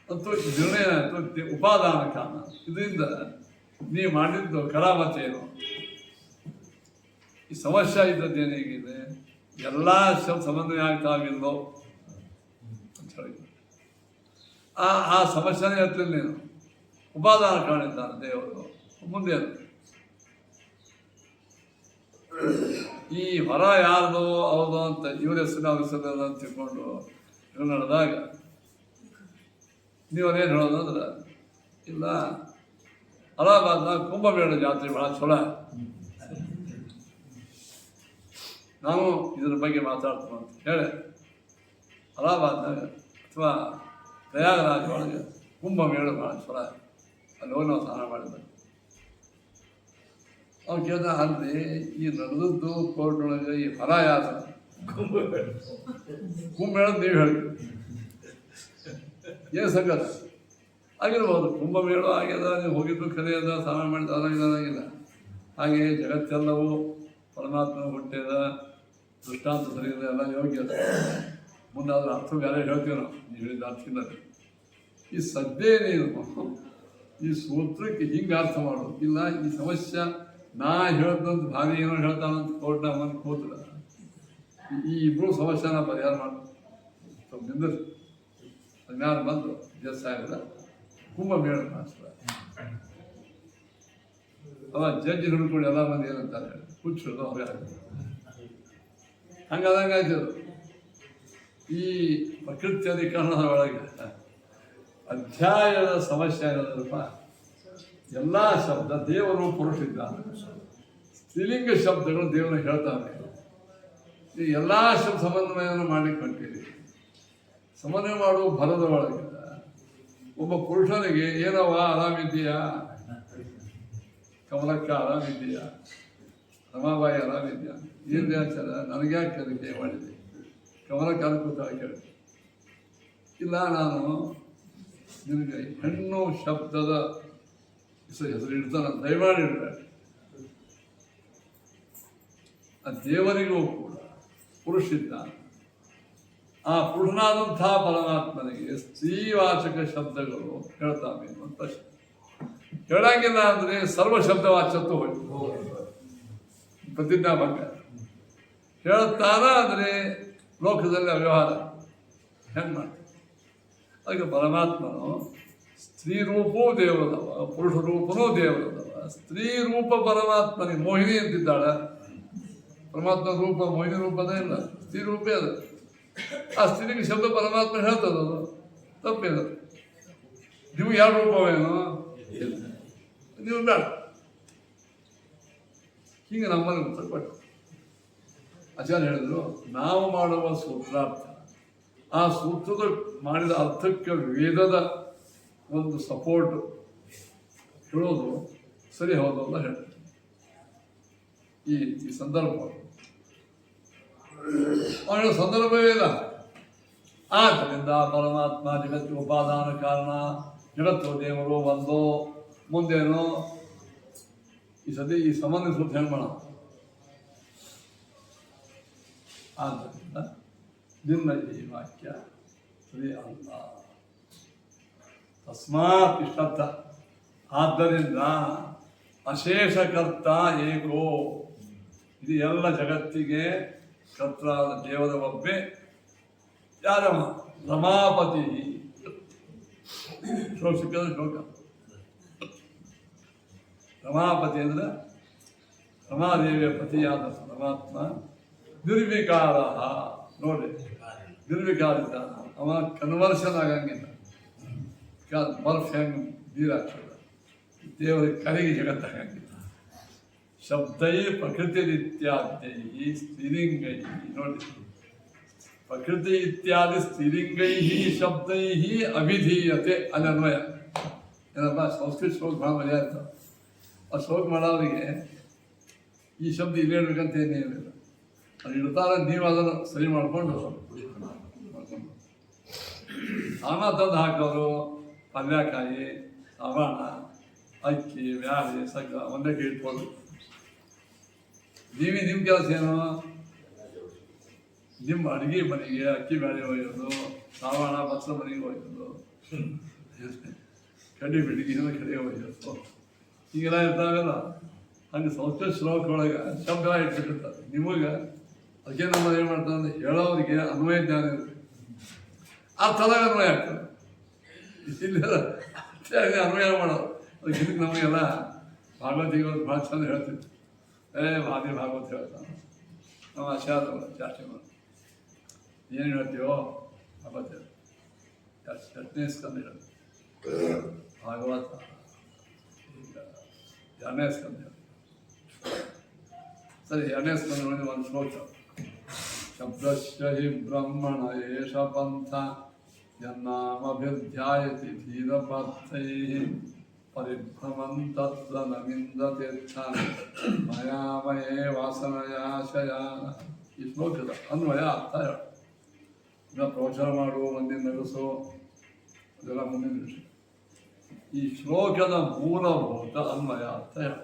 ಅಂತೂ ನಿರ್ಣಯ ಆಯಿತು. ಉಪಾದಾನ ಕಾರಣ. ಇದರಿಂದ ನೀವು ಮಾಡಿದ್ದು ಕರಾಮತೆ ಏನು? ಈ ಸಮಸ್ಯೆ ಇದ್ದದ್ದೇನೇಗಿದೆ? ಎಲ್ಲ ಸಮನ್ವಯ ಆಗ್ತಾವಿಲ್ಲೋ ಅಂತ ಹೇಳಿ ಆ ಸಮಸ್ಯೆನೇ ಇರ್ತಿಲ್ಲ. ನೀನು ಉಪಾದಾನ ಕಾರಣ ಇದ್ದಾನೆ ದೇವರು. ಮುಂದೆ ಈ ಹೊರ ಯಾರ್ದು ಅವ್ರದು ಅಂತ ಇವ್ರ ಹೆಸರು ಅವ್ರ ಹೆಸರು ಅಂತ ತಿಳ್ಕೊಂಡು ಇವ್ರು ನಡೆದಾಗ ನೀವನೇನು ಹೇಳೋದು ಅಂದ್ರೆ, ಇಲ್ಲ ಅಲಹಾಬಾದ್ನಾಗ ಕುಂಭಮೇಳ ಜಾತ್ರೆ ಭಾಳ ಚಲೋ. ನಾವು ಇದ್ರ ಬಗ್ಗೆ ಮಾತಾಡ್ತೀವಿ ಅಂತ ಹೇಳಿ ಅಲಹಾಬಾದ್ನಾಗ ಅಥವಾ ಪ್ರಯಾಗರಾಜ್ ಒಳಗೆ ಕುಂಭಮೇಳ ಭಾಳ ಚಲೋ, ಅಲ್ಲಿ ಹೋಗಿ ನಾವು ಸ್ನಾನ ಮಾಡಿದ್ವಿ. ಅವ್ರು ಕೇಳ್ದ, ಅಲ್ಲಿ ಈ ನಡೆದದ್ದು ಕೋರ್ಟ್ನೊಳಗೆ ಈ ಹೊರ ಯಾರ ಕುಂಭಮೇಳದ ನೀವು ಹೇಳಿ ಏನು ಸಂಗತ ಆಗಿರ್ಬೋದು. ಕುಂಭಮೇಳ ಆಗ್ಯದ, ನೀವು ಹೋಗಿದ್ದು ಖರೆ ಅದ, ಸ್ನಾನ ಮಾಡಿದ ಅದಾಗಿಲ್ಲ. ಹಾಗೆ ಜಗತ್ತೆಲ್ಲವೂ ಪರಮಾತ್ಮ ಹುಟ್ಟಿದ ದೃಷ್ಟಾಂತ ಸರಿ ಇದೆ, ಎಲ್ಲ ಯೋಗ್ಯ ಅದ. ಮುಂದಾದ್ರೆ ಅರ್ಥ ಬೇರೆ ಹೇಳ್ತೀವಿ ನಾವು, ನೀವು ಹೇಳಿದ ಅರ್ಥ ಇಲ್ಲ. ಈ ಸದ್ಯ ನೀನು ಈ ಸೂತ್ರಕ್ಕೆ ಹಿಂಗೆ ಅರ್ಥ ಮಾಡೋದು ಇಲ್ಲ. ಈ ಸಮಸ್ಯೆ ನಾ ಹೇಳ್ದಂತ ಭಾವಿ ಏನೋ ಹೇಳ್ತಾನಂತ ಕೋರ್ಟ್ನ ಬಂದು ಕೂತಲ್ಲ, ಈ ಇಬ್ಬರು ಸಮಸ್ಯೆನ ಪರಿಹಾರ ಮಾಡೋದು ಸ್ವಲ್ಪ ನಿಂದಿರಿ. ಅಜ್ಞಾನ ಬಂದು ಜಸ್ ಆಗಿಲ್ಲ ಕುಂಭಮೇಳ ಮಾಸ್ತರ ಅವ ಜಡ್ಜ್ ಹಿಡ್ಕೊಂಡು ಎಲ್ಲ ಮಂದಿ ಏನಂತಾರೆ ಹುಚ್ಚು ಅವ್ರಿಗೆ ಹಂಗಾಯ್ತದು. ಈ ಪ್ರಕೃತ್ಯಧಿಕರಣದ ಒಳಗೆ ಅಧ್ಯಾಯದ ಸಮಸ್ಯೆ ಇರೋದಪ್ಪ. ಎಲ್ಲ ಶಬ್ದ ದೇವರು ಪುರುಷ ಇದ್ದಾನೆ. ಸ್ತ್ರೀಲಿಂಗ ಶಬ್ದಗಳು ದೇವರ ಹೇಳ್ತಾನೆ. ಈ ಎಲ್ಲ ಶಬ್ದ ಸಮನ್ವಯವನ್ನು ಮಾಡ್ಲಿಕ್ಕೆ ಹೊಂಟೀರಿ. ಸಮನ್ವಯ ಮಾಡುವ ಭರದ ಒಳಗೆ ಒಬ್ಬ ಪುರುಷನಿಗೆ ಏನವ ಆರಾಮಿದ್ದೀಯಾ, ಕಮಲಕ್ಕ ಆರಾಮಿದ್ದೀಯಾ, ರಮಾಬಾಯಿ ಆರಾಮಿದ್ಯಾ, ಏನು ದೇವಚಾರ ನನಗ್ಯಾಕೆ ಅದಕ್ಕೆ ಮಾಡಿದೆ, ಕಮಲಕ್ಕ ಅನುಕೂತ ಕೇಳಿ ಇಲ್ಲ. ನಾನು ನಿನಗೆ ಹೆಣ್ಣು ಶಬ್ದದ ಹೆಸರು ಇಡ್ತಾನ, ದಯಮಾಡಿ ಇಡಬೇಡ. ಆ ದೇವರಿಗೂ ಕೂಡ ಪುರುಷ ಇದ್ದಾನೆ. ಆ ಪುರುಷನಾದಂಥ ಪರಮಾತ್ಮನಿಗೆ ಸ್ತ್ರೀವಾಚಕ ಶಬ್ದಗಳು ಹೇಳ್ತಾವೆ ಅಂತ ಹೇಳಂಗಿಲ್ಲ. ಅಂದರೆ ಸರ್ವ ಶಬ್ದವಾಚತ್ವ ಪ್ರತಿಜ್ಞಾ ಭಂಗ ಹೇಳುತ್ತಾನ. ಅಂದರೆ ಲೋಕದಲ್ಲಿ ಅವ್ಯವಹಾರ ಹೆಂಗೆ ಮಾಡ್ತಾರೆ? ಅದಕ್ಕೆ ಪರಮಾತ್ಮನು ಸ್ತ್ರೀ ರೂಪವೂ ದೇವರದವ, ಪುರುಷ ರೂಪನೂ ದೇವರದವ. ಸ್ತ್ರೀ ರೂಪ ಪರಮಾತ್ಮನಿಗೆ ಮೋಹಿನಿ ಅಂತಿದ್ದಾಳೆ. ಪರಮಾತ್ಮ ರೂಪ ಮೋಹಿನಿ ರೂಪದ ಇಲ್ಲ, ಸ್ತ್ರೀ ರೂಪೇ ಅದ. ಆ ಸ್ತ್ರೀಗೆ ಶಬ್ದ ಪರಮಾತ್ಮ ಹೇಳ್ತದದು, ತಪ್ಪೇನು? ನೀವು ಯಾವ ರೂಪವೇನು ನೀವು ಬೇಡ. ಹೀಗೆ ನಮ್ಮಲ್ಲಿ ಉತ್ತರ ಕೊಟ್ಟು ಆಚಾರ್ಯ ಹೇಳಿದ್ರು, ನಾವು ಮಾಡುವ ಸೂತ್ರಾರ್ಥ, ಆ ಸೂತ್ರದ ಮಾಡಿದ ಅರ್ಥಕ್ಕೆ ವೇದದ ಒಂದು ಸಪೋರ್ಟ್ ಹೇಳೋದು ಸರಿ ಹೌದಲ್ಲ ಹೇಳ್ತಾರೆ ಈ ಸಂದರ್ಭ ಅವನ ಸಂದರ್ಭವೇ ಇಲ್ಲ. ಆದ್ದರಿಂದ ಪರಮಾತ್ಮ ಜಗತ್ತು ಉಪಾದಾನ ಕಾರಣ, ಜಗತ್ತು ದೇವರು ಒಂದು. ಮುಂದೇನು ಈ ಸದ್ಯ ಈ ಸಂಬಂಧಿಸುತ್ತ ಹೇಳೋಣ. ಆದ್ದರಿಂದ ನಿನ್ನ ಈ ವಾಕ್ಯ ಸರಿ ಅಲ್ಲ. ತಸ್ಮಾತ್ ಇಷ್ಟರ್ಥ. ಆದ್ದರಿಂದ ಅಶೇಷಕರ್ತ ಏಕೋ, ಇದು ಎಲ್ಲ ಜಗತ್ತಿಗೆ ಕರ್ತರಾದ ದೇವರ ಒಬ್ಬೆ. ಯಾರಮ್ಮ? ರಮಾಪತಿ. ಶ್ಲೋಕ ಸಿಕ್ಕಿದ್ರೆ ಶ್ಲೋಕ. ರಮಾಪತಿ ಅಂದರೆ ರಮಾದೇವಿಯ ಪತಿಯಾದ ಪರಮಾತ್ಮ ನಿರ್ವಿಕಾರ. ನೋಡಿ, ನಿರ್ವಿಕಾರ ಇದ್ದಾನ. ಅವ ಕನ್ವರ್ಷನ್ ಆಗಂಗಿಲ್ಲ. ಬರ್ಫ್ ಹೆಂಗೆ ನೀರಾಗ್ತದ, ದೇವರಿಗೆ ಕಡೆಗೆ ಜಗತ್ತಾಗಂಗಿಲ್ಲ. ಶಬ್ದೈ ಪ್ರಕೃತಿ ಇತ್ಯಾದಿ ಸ್ತ್ರೀಲಿಂಗೈ. ನೋಡಿ, ಪ್ರಕೃತಿ ಇತ್ಯಾದಿ ಸ್ತ್ರೀಲಿಂಗೈ ಶಬ್ದೈ ಅಭಿಧೀಯತೆ. ಅಲ್ಲಿ ಅನ್ವಯ ಏನಪ್ಪ, ಸಂಸ್ಕೃತ ಶ್ಲೋಕ ಭಾಳ ಮರ್ಯಾದ ಇರ್ತಾವೆ. ಆ ಶ್ಲೋಕ ಮಾಡೋರಿಗೆ ಈ ಶಬ್ದ ಇಲ್ಲಿ ಹೇಳ್ಬೇಕಂತ ಏನೇನಿಲ್ಲ. ಅದು ಇಡ್ತಾರೆ, ನೀವು ಅದನ್ನು ಸರಿ ಮಾಡಿಕೊಂಡು ಸಾಮಾನು ತಂದು ಹಾಕೋರು. ಪಲ್ಯಕಾಯಿ, ಸಾಮಾನ, ಅಕ್ಕಿ, ಬ್ಯಾಳಿ, ಸಗ್ಗ ಒಂದೇ ಕೈ ಇಟ್ಬೋದು. ನಿಮ್ಮ ಕೆಲಸ ಏನು? ನಿಮ್ಮ ಅಡುಗೆ ಮನೆಗೆ ಅಕ್ಕಿ ಬ್ಯಾಳಿ ಒಯ್ಯೋದು, ಸಾಮಾನ ಬಸ್ಸ ಮನೆಗೆ ಒಯ್ಯೋದು, ಕಡ್ಡಿ ಬಿಡಿಗೆ ಕಡೆ ಒಯ್ಯೋದು, ಹೀಗೆಲ್ಲ ಇರ್ತಾವೆಲ್ಲ. ಹಂಗೆ ಸಂಸ್ಕೃತ ಶ್ಲೋಕ ಒಳಗೆ ಶಬ್ದ ಇಟ್ಬಿಟ್ಟಿರ್ತಾರೆ. ನಿಮಗೆ ಅದಕ್ಕೆ ನಮ್ಮದು ಏನು ಮಾಡ್ತಾರೆ ಅಂದರೆ ಹೇಳೋರಿಗೆ ಅನ್ವಯ ಜ್ಞಾನ ಇರುತ್ತೆ. ಆ ಥರ ಅನ್ವಯ ಆಗ್ತದೆ. ಇಲ್ಲ ಅನ್ವಯ ಮಾಡೋದು. ಅದಕ್ಕೆ ಇದಕ್ಕೆ ನಮಗೆಲ್ಲ ಭಾಗವತಿಗಳು ಭಾಳ ಚಂದ ಹೇಳ್ತಿದ್ರು. ವಾದಿ ಭಾಗವತ ಹೇಳ್ತಾನೆ ನಾವು ಆಚಾರ ಜಾಸ್ತಿ ಮಾಡಿ ಏನು ಹೇಳ್ತೀವೋ ಭಾಗವತ ಎಷ್ಟನೇ ಸ್ಕಂದ ಹೇಳೋದು ಭಾಗವತ. ಈಗ ಎರಡನೇ ಸ್ಕಂದ ಹೇಳಿ ಸರಿ. ಎರಡನೇ ಸ್ಕಂದ ನೋಡಿ ಒಂದು ಶ್ಲೋಕ. ಶಬ್ದಶ್ಯ ಹಿ ಬ್ರಹ್ಮಣ ಏಷ ಪಂಥ ಯನ್ನಾಮಭಿಧ್ಯಾಯತಿ ಧೀರಪಾರ್ಥೈ ಪರಿಭ್ರಮಂತತ್ರ ನಮಿಂದತೀರ್ಥ ಮಯಾಮಯೇ ವಾಸನಯಾಶಯಾನ. ಈ ಶ್ಲೋಕದ ಅನ್ವಯ ಅರ್ಥ ಹೇಳ. ಈಗ ಪ್ರವಚನ ಮಾಡು, ಮಂದಿ ನಗಿಸು, ಅದೆಲ್ಲ ಮುಂದಿನ ವಿಷಯ. ಈ ಶ್ಲೋಕದ ಮೂಲಭೂತ ಅನ್ವಯ ಅರ್ಥ ಹೇಳ.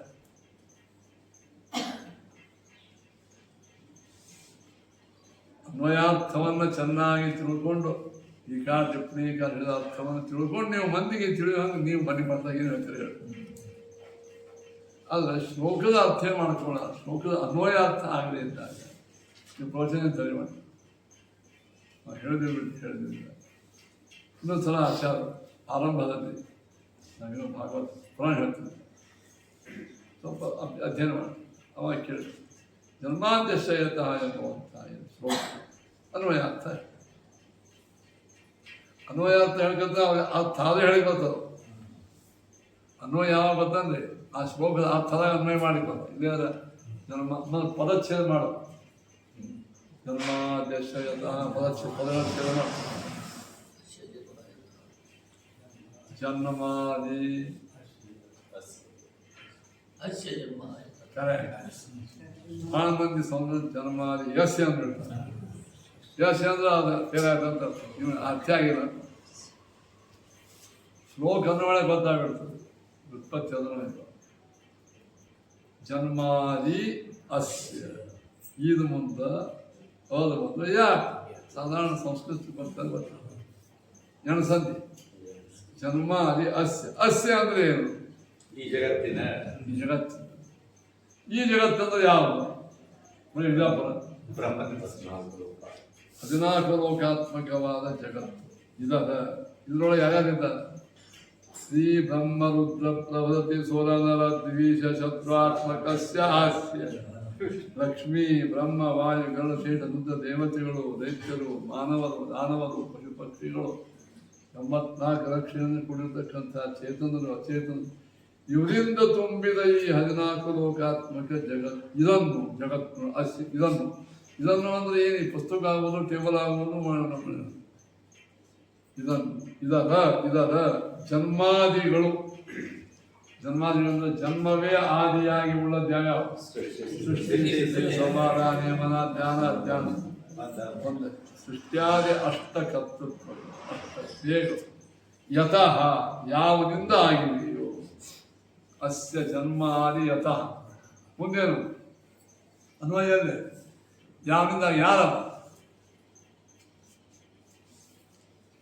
ಅನ್ವಯಾರ್ಥವನ್ನು ಚೆನ್ನಾಗಿ ತಿಳ್ಕೊಂಡು ಈ ಟಿಪ್ಪಣಿ ಹೇಳಿದ ಅರ್ಥವನ್ನು ತಿಳ್ಕೊಂಡು ನೀವು ಮಂದಿಗೆ ತಿಳಿಯುವಂಗೆ ನೀವು ಮನೆ ಮಾಡ್ದಾಗ ಏನು ಹೇಳ್ತೀರಿ ಹೇಳಿ. ಆದರೆ ಶ್ಲೋಕದ ಅರ್ಥ ಮಾಡ್ಕೊಳ್ಳೋಣ, ಶ್ಲೋಕದ ಅನ್ವಯಾರ್ಥ ಆಗಲಿ ಅಂತಾಗ ನೀವು ಪ್ರವಚನ ಸರಿ ಮಾಡಿ. ನಾವು ಹೇಳಿದ್ವಿ ಇನ್ನೊಂದು ಸಲ ಆಚಾರ ಆರಂಭದಲ್ಲಿ ನಾವೇನೋ ಭಾಗವತ ಪುರಾಣ ಹೇಳ್ತೀವಿ, ಸ್ವಲ್ಪ ಅಧ್ಯಯನ ಮಾಡಿ ಅವಾಗ ಕೇಳಿ ಜನ್ಮಾದ್ಯಶಯತಃ ಎಂಬುವಂಥ ಶ್ಲೋಕ ಅನ್ವಯಾರ್ಥ. ಅನ್ವಯಾರ್ಥ ಹೇಳ್ಕೊಂತ ಅರ್ಥ ಅದೇ ಹೇಳಿಕೊಳ್ತದೆ. ಅನ್ವಯ ಯಾವಾಗ ಗೊತ್ತಂದ್ರೆ ಆ ಶ್ಲೋಕದ ಅರ್ಥದಾಗ ಅನ್ವಯ ಮಾಡಿಕೊಳ್ತ. ಇಲ್ಲೇ ಜನ್ಮ ಪದಚ್ಛೇದ ಮಾಡೋದು. ಜನ್ಮಾದ್ಯಶಯತಃ ಪದಚ್ಛೇದ ಮಾಡ. ಜನ್ಮಾದಿ ಭಾಳ ಮಂದಿ ಸಂಸ್ಕೃತ ಜನ್ಮಾದಿ ಯಸ್ಯ ಅಂದ್ರೆ ಹೇಳ್ತಾರೆ. ಯಸ್ಯ ಅಂದ್ರೆ ಅದು ಬೇರೆ ಇವನು ಅರ್ಥ ಆಗಿಲ್ಲ. ಶ್ಲೋಕ ಅಂದ್ರೆ ಗೊತ್ತಾಗ್ಬಿಡ್ತದೆ. ವ್ಯುತ್ಪತ್ತಿ ಅಂದ್ರೆ ಜನ್ಮಾದಿ ಅಸ್ಯ ಇದು ಮುಂದೆ ಹೋದ ಮುಂದೆ ಯಾಕೆ ಸಾಧಾರಣ ಸಂಸ್ಕೃತ ಬರ್ತಾರೆ ಎಣಸಂತಿ. ಜನ್ಮಾದಿ ಅಸ್ಯ. ಅಸ್ಯ ಅಂದ್ರೆ ಏನು? ಈ ಜಗತ್ತಿನ ಈ ಜಗತ್ತಂದ್ರೆ ಯಾವುದು? ವಿಜಾಪುರ 14 ಲೋಕಾತ್ಮಕವಾದ ಜಗತ್ತು ಇದದ. ಇದರೊಳಗೆ ಯಾರ್ಯಾರಿದ್ದಾರೆ? ಶ್ರೀ ಬ್ರಹ್ಮ ರುದ್ರ ಪ್ರಭೃತಿ ಸುರನರ ದ್ವಿಷ ಶತ್ರುತ್ಮಕಸ್ಯ ಹಾಸ್ಯ ಲಕ್ಷ್ಮೀ ಬ್ರಹ್ಮ ವಾಯು ಗರುಡಶೇಷ ರುದ್ರ ದೇವತೆಗಳು, ದೈತ್ಯರು, ಮಾನವರು, ದಾನವರು, ಪಶು ಪಕ್ಷಿಗಳು, 94 ಲಕ್ಷದಿಂದ ಕೂಡಿರ್ತಕ್ಕಂಥ ಚೇತನರು, ಅಚೇತನರು, ಇವರಿಂದ ತುಂಬಿದ ಈ 14 ಲೋಕಾತ್ಮಕ ಜಗತ್. ಇದನ್ನು ಜಗತ್ತು ಅಸ್ಯ. ಇದನ್ನು ಅಂದ್ರೆ ಏನು? ಈ ಪುಸ್ತಕ ಆಗೋದು, ಟೇಬಲ್ ಆಗೋದು ಇದರ ಜನ್ಮಾದಿಗಳು. ಜನ್ಮಾದಿಗಳಿಂದ ಜನ್ಮವೇ ಆದಿಯಾಗಿ ಉಳ್ಳದ್ದು ಯಾವ್ಯಾವ? ಸೃಷ್ಟಿ, ಸಂಹಾರ, ನಿಯಮನ, ಧ್ಯಾನ, ಅಧ್ಯಾನ. ಒಂದು ಸೃಷ್ಟಿಯಾದಿ ಅಷ್ಟಕರ್ತೃತ್ವ, ಅಷ್ಟೇಗ ಯತಃ ಯಾವುದಿಂದ ಆಗಿದೆಯೋ ಅಸ್ಯ ಜನ್ಮಾದಿ ಯತಃ. ಮುಂದೇನು ಅನ್ವಯಲ್ಲಿ ಯಾವಿಂದ ಯಾರ?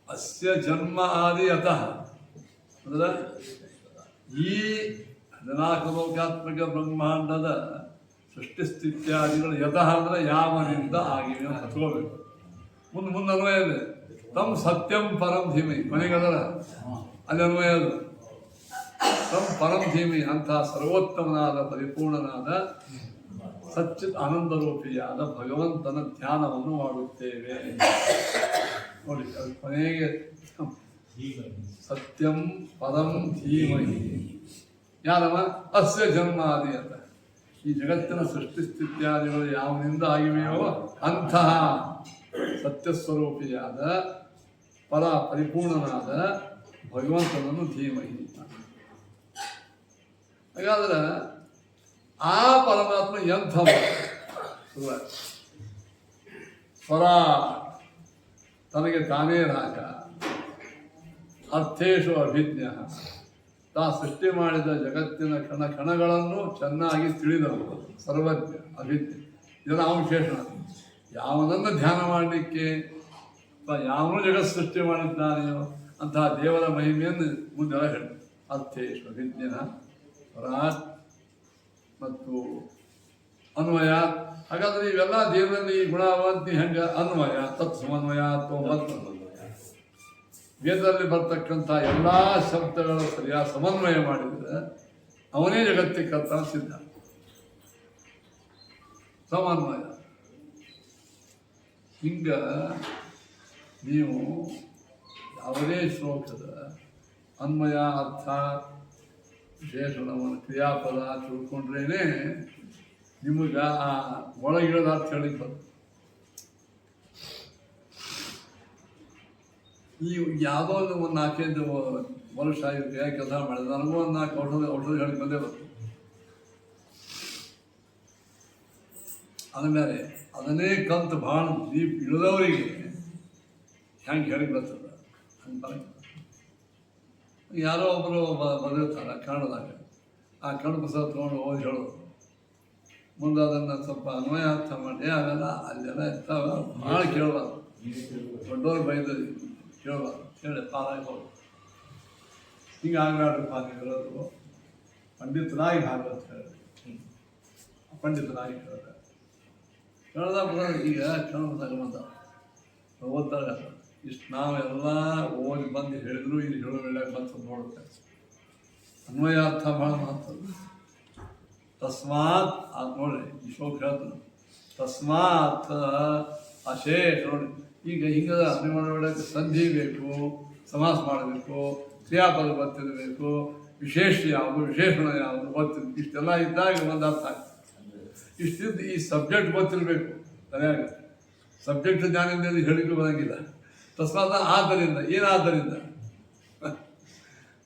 ಅಸ್ಯ ಜನ್ಮ ಆದಿ ಯತಃ ಅಂದ್ರೆ ಈ 14 ಲೋಕಾತ್ಮಕ ಬ್ರಹ್ಮಾಂಡದ ಸೃಷ್ಟಿ ಸ್ಥಿತ್ಯಾದಿಗಳು ಯತಃ ಅಂದ್ರೆ ಯಾವನಿಂದ ಆಗಿವೆ ಅಂತ ಹತ್ಕೋಬೇಕು. ಮುಂದೆ ಅನ್ವಯ ಇದೆ. ತಮ್ ಸತ್ಯಂ ಪರಂ ಧೀಮಿ, ಮನೆಗದರ ಅಲ್ಲಿ ಅನ್ವಯ ಅದು. ತಮ್ ಪರಂ ಧೀಮಿ ಅಂತ ಸರ್ವೋತ್ತಮನಾದ ಪರಿಪೂರ್ಣನಾದ ಸಚ್ಚಿತ್ ಆನಂದರೂಪಿಯಾದ ಭಗವಂತನ ಧ್ಯಾನವನ್ನು ಮಾಡುತ್ತೇವೆ. ನೋಡಿ ಅದು ಕೊನೆಗೆ ಸತ್ಯಂ ಪರಂ ಧೀಮಹಿ ಯಾರವ? ಅಸ್ಯ ಜನ್ಮಾದಿ ಅಂತ. ಈ ಜಗತ್ತಿನ ಸೃಷ್ಟಿ ಸ್ಥಿತ್ಯಾದಿಗಳು ಯಾವನಿಂದ ಆಗಿವೆಯೋ ಅಂತಹ ಸತ್ಯಸ್ವರೂಪಿಯಾದ ಪರಿಪೂರ್ಣನಾದ ಭಗವಂತನನ್ನು ಧೀಮಹಿ. ಹಾಗಾದ್ರೆ ಆ ಪರಮಾತ್ಮ ಎಂಥವ? ಸ್ವರ ತನಗೆ ತಾನೇ ರಾಜ, ಅರ್ಥೇಶು ಅಭಿಜ್ಞ. ತಾ ಸೃಷ್ಟಿ ಮಾಡಿದ ಜಗತ್ತಿನ ಕಣಗಳನ್ನು ಚೆನ್ನಾಗಿ ತಿಳಿದವರು, ಸರ್ವಜ್ಞ, ಅಭಿಜ್ಞ. ಇದನ್ನು ಅವನ ವಿಶೇಷಣ. ಯಾವನನ್ನು ಧ್ಯಾನ ಮಾಡಲಿಕ್ಕೆ ಯಾವನು ಜಗತ್ ಸೃಷ್ಟಿ ಮಾಡಿದ್ದಾನೆಯೋ ಅಂತಹ ದೇವರ ಮಹಿಮೆಯನ್ನು ಮುಂದೆಲ್ಲ ಹೇಳಿ. ಅರ್ಥೇಶು ಅಭಿಜ್ಞ ಸ್ವರಾಟ್ ಮತ್ತು ಅನ್ವಯ. ಹಾಗಾದ್ರೆ ಇವೆಲ್ಲ ದೇವರಲ್ಲಿ ಗುಣವಂತಿ ಹೆಂಗ? ಅನ್ವಯ, ತತ್ ಸಮನ್ವಯ ಅಥವಾ ಮತ್ತು ವೇದದಲ್ಲಿ ಬರ್ತಕ್ಕಂಥ ಎಲ್ಲ ಶಬ್ದಗಳ ಸರಿಯಾದ ಸಮನ್ವಯ ಮಾಡಿದರೆ ಅವನೇ ಜಗತ್ತಿಗೆ ಕರ್ತ ಸಿದ್ಧ. ಸಮನ್ವಯ ಹಿಂಗ ನೀವು ಯಾವುದೇ ಶ್ಲೋಕದ ಅನ್ವಯ, ಅರ್ಥ, ವಿಶೇಷಣವನ್ನು, ಕ್ರಿಯಾಪದ ತಿಳ್ಕೊಂಡ್ರೇನೆ ನಿಮಗೆ ಆ ಒಳಗಿರೋದ ಅರ್ಥ ಹೇಳಿಕ್ ಬರ್ತದೆ. ಈ ಯಾವುದೋ ಒಂದು 4-5 ವರ್ಷ ಆಗಿರುತ್ತೆ ಕೆಲಸ ಮಾಡಿದ್ರೆ ನನಗೂ ಒಂದು 4 ಔಷಧ ಹೇಳಿ ಬಂದೇ ಬರ್ತದೆ. ಆದಮೇಲೆ ಅದನ್ನೇ ಕಲ್ತು ಭಾಳ ದೀಪ್ ಇಳಿದವರಿಗೆ ಹೆಂಗೆ ಹೇಳಿ ಬರ್ತದೆ ಹಂಗೆ ಬರ. ಯಾರೋ ಒಬ್ಬರು ಬರೆದಿರ್ತಾರೆ ಕನ್ನಡದಾಗ, ಆ ಕನ್ನಡ ಪುಸ್ತಕ ತೊಗೊಂಡು ಓದಿ ಹೇಳೋದು. ಮುಂದೆ ಅದನ್ನು ಸ್ವಲ್ಪ ಅನ್ವಯ ಅರ್ಥ ಮಾಡಿ ಅವೆಲ್ಲ ಅಲ್ಲೆಲ್ಲ ಇರ್ತಾವೆ. ಭಾಳ ಕೇಳಬಾರ್ದು, ದೊಡ್ಡವ್ರು ಬೈದು ಕೇಳಬಾರ್ದು, ಕೇಳಿ ಪಾಲಾಗಿ ಹೋಗೋದು. ಹಿಂಗೆ ಆಗ್ಲಾಡ್ರಪ್ಪ ನೀವಿರೋದು ಪಂಡಿತನಾಗಿ ಭಾಗವತ್ ಹೇಳಿ, ಪಂಡಿತನಾಗಿ ಕೇಳಿದ್ರೆ ಕೇಳ್ದಾಗ ಈಗ ಕನ್ನಡದಾಗ ಬಂದ ಓದ್ತಾರೆ. ಇಷ್ಟು ನಾವೆಲ್ಲ ಓದಿ ಬಂದು ಹೇಳಿದ್ರು ಇಲ್ಲಿ ಹೇಳೋಕೆ ಬಂತು ನೋಡುತ್ತೆ. ಅನ್ವಯಾರ್ಥ ಭಾಳ ಮಾಡ್ತದೆ. ತಸ್ಮಾತ್ ಅದು ನೋಡಿ ಈ ಶ್ಲೋಕ ಹೇಳ್ತಾನೆ. ತಸ್ಮಾತ್ ಅಶೇಷ ನೋಡಿ. ಈಗ ಹಿಂಗದ ಅನ್ವಯ ಮಾಡೋಕ್ಕೆ ಸಂಧಿ ಬೇಕು, ಸಮಾಸ ಮಾಡಬೇಕು, ಕ್ರಿಯಾಪದ ಗೊತ್ತಿರಬೇಕು, ವಿಶೇಷ ಯಾವುದು, ವಿಶೇಷಣ ಯಾವುದು ಗೊತ್ತಿರಬೇಕು. ಇಷ್ಟೆಲ್ಲ ಇದ್ದಾಗ ಒಂದು ಅರ್ಥ ಆಗ್ತದೆ. ಇಷ್ಟಿದ್ದು ಈ ಸಬ್ಜೆಕ್ಟ್ ಗೊತ್ತಿರಬೇಕು. ಸರಿಯಾಗಿ ಸಬ್ಜೆಕ್ಟ್ ಜ್ಞಾನದಿಂದ ಹೇಳಿಕೆ ಬರೋಂಗಿಲ್ಲ. ತಸ್ಮಾತ್ ಆದ್ದರಿಂದ ಏನಾದ್ದರಿಂದ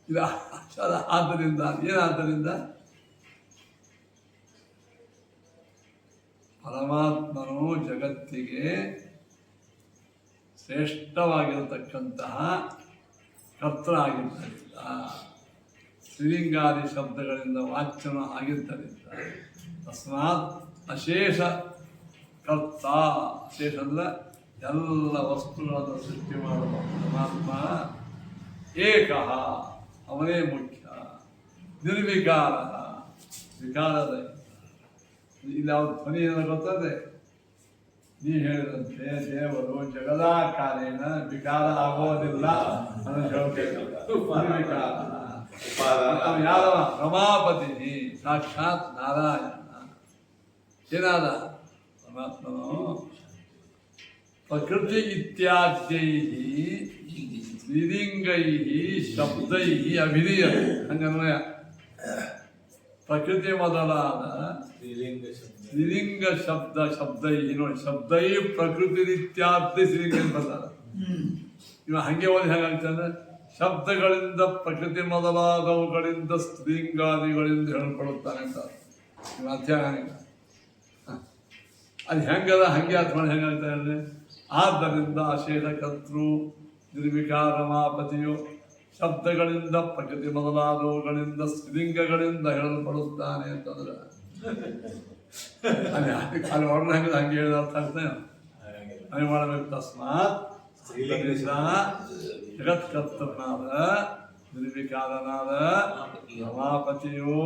ಇದು ಅಕ್ಷರ ಆದ್ದರಿಂದ ಏನಾದ್ದರಿಂದ ಪರಮಾತ್ಮನು ಜಗತ್ತಿಗೆ ಶ್ರೇಷ್ಠವಾಗಿರತಕ್ಕಂತಹ ಕರ್ತ ಆಗಿದ್ದರಿಂದ, ಶ್ರೀಲಿಂಗಾದಿ ಶಬ್ದಗಳಿಂದ ವಾಚ್ಯನ ಆಗಿದ್ದರಿಂದ ತಸ್ಮಾತ್ ಅಶೇಷ ಕರ್ತ. ಅಶೇಷ ಅಂದ್ರೆ ಎಲ್ಲ ವಸ್ತುಗಳನ್ನು ಸೃಷ್ಟಿ ಮಾಡುವ ಪರಮಾತ್ಮ ಏಕಃ, ಅವನೇ ಮುಖ್ಯ. ನಿರ್ವಿಕಾರ, ವಿಕಾರದ ಇಲ್ಲಿ ಅವ್ರ ಧ್ವನಿ ಏನೋ ಗೊತ್ತದೆ. ನೀ ಹೇಳಿದಂತೆ ದೇವರು ಜಗದಾಕಾರೇಣ ವಿಕಾರ ಆಗೋದಿಲ್ಲ ಅನ್ನೋ ಹೇಳ್ಬೇಕು. ನಿರ್ವಿಕಾರ ಯಾರವ? ರಮಾಪತಿ ಸಾಕ್ಷಾತ್ ನಾರಾಯಣ. ಏನಾದ ಪರಮಾತ್ಮನು ಪ್ರಕೃತಿ ಇತ್ಯಾದ್ಯೈ ಶ್ರೀಲಿಂಗೈ ಶಬ್ದೈ ಅಭಿನಯ. ಹಂಗನ್ವಯ ಪ್ರಕೃತಿ ಮೊದಲಾದ ಶ್ರೀಲಿಂಗ ಶಬ್ದೈ ನೋಡಿ. ಶಬ್ದೈ ಪ್ರಕೃತಿ ಇತ್ಯಾದಿ ಶ್ರೀಲಿಂಗ ಬರ್ತಾರೆ. ಇವ ಹಂಗೆ ಓದಿ ಹೇಗಾಗ್ತದೆ. ಶಬ್ದಗಳಿಂದ ಪ್ರಕೃತಿ ಮೊದಲಾದವುಗಳಿಂದ ಸ್ತ್ರೀಲಿಂಗಾದಿಗಳಿಂದ ಹೇಳಲ್ಪಡುತ್ತಾನೆ ಅಂತ ಇವು ಅಧ್ಯಾಯ. ಅದು ಹೆಂಗದ ಹಂಗೆ ಅರ್ಥ ಮಾಡಿ ಹೆಂಗಾಗ್ತಾ ಇದೆ. ಆದ್ದರಿಂದ ಅಶೇಷ ಕರ್ತೃ ನಿರ್ವಿಕಾರ ರಮಾಪತಿಯು ಶಬ್ದಗಳಿಂದ ಪ್ರಕೃತಿ ಮೊದಲಾದವುಗಳಿಂದ ಸ್ತ್ರೀಲಿಂಗಗಳಿಂದ ಹೇಳಲ್ಪಡುತ್ತಾನೆ ಅಂತಂದ್ರೆ ಅಲ್ಲಿ ಹೊರಗೆ ಹೆಂಗದ ಹಂಗೆ ಹೇಳಿದ ಅರ್ಥ ಆಗ್ತದೆ. ಹಂಗೆ ಮಾಡಬೇಕು. ತಸ್ಮಾತ್ ಜಗತ್ಕರ್ತನಾದ ನಿರ್ವಿಕಾರನಾದ ರಮಾಪತಿಯು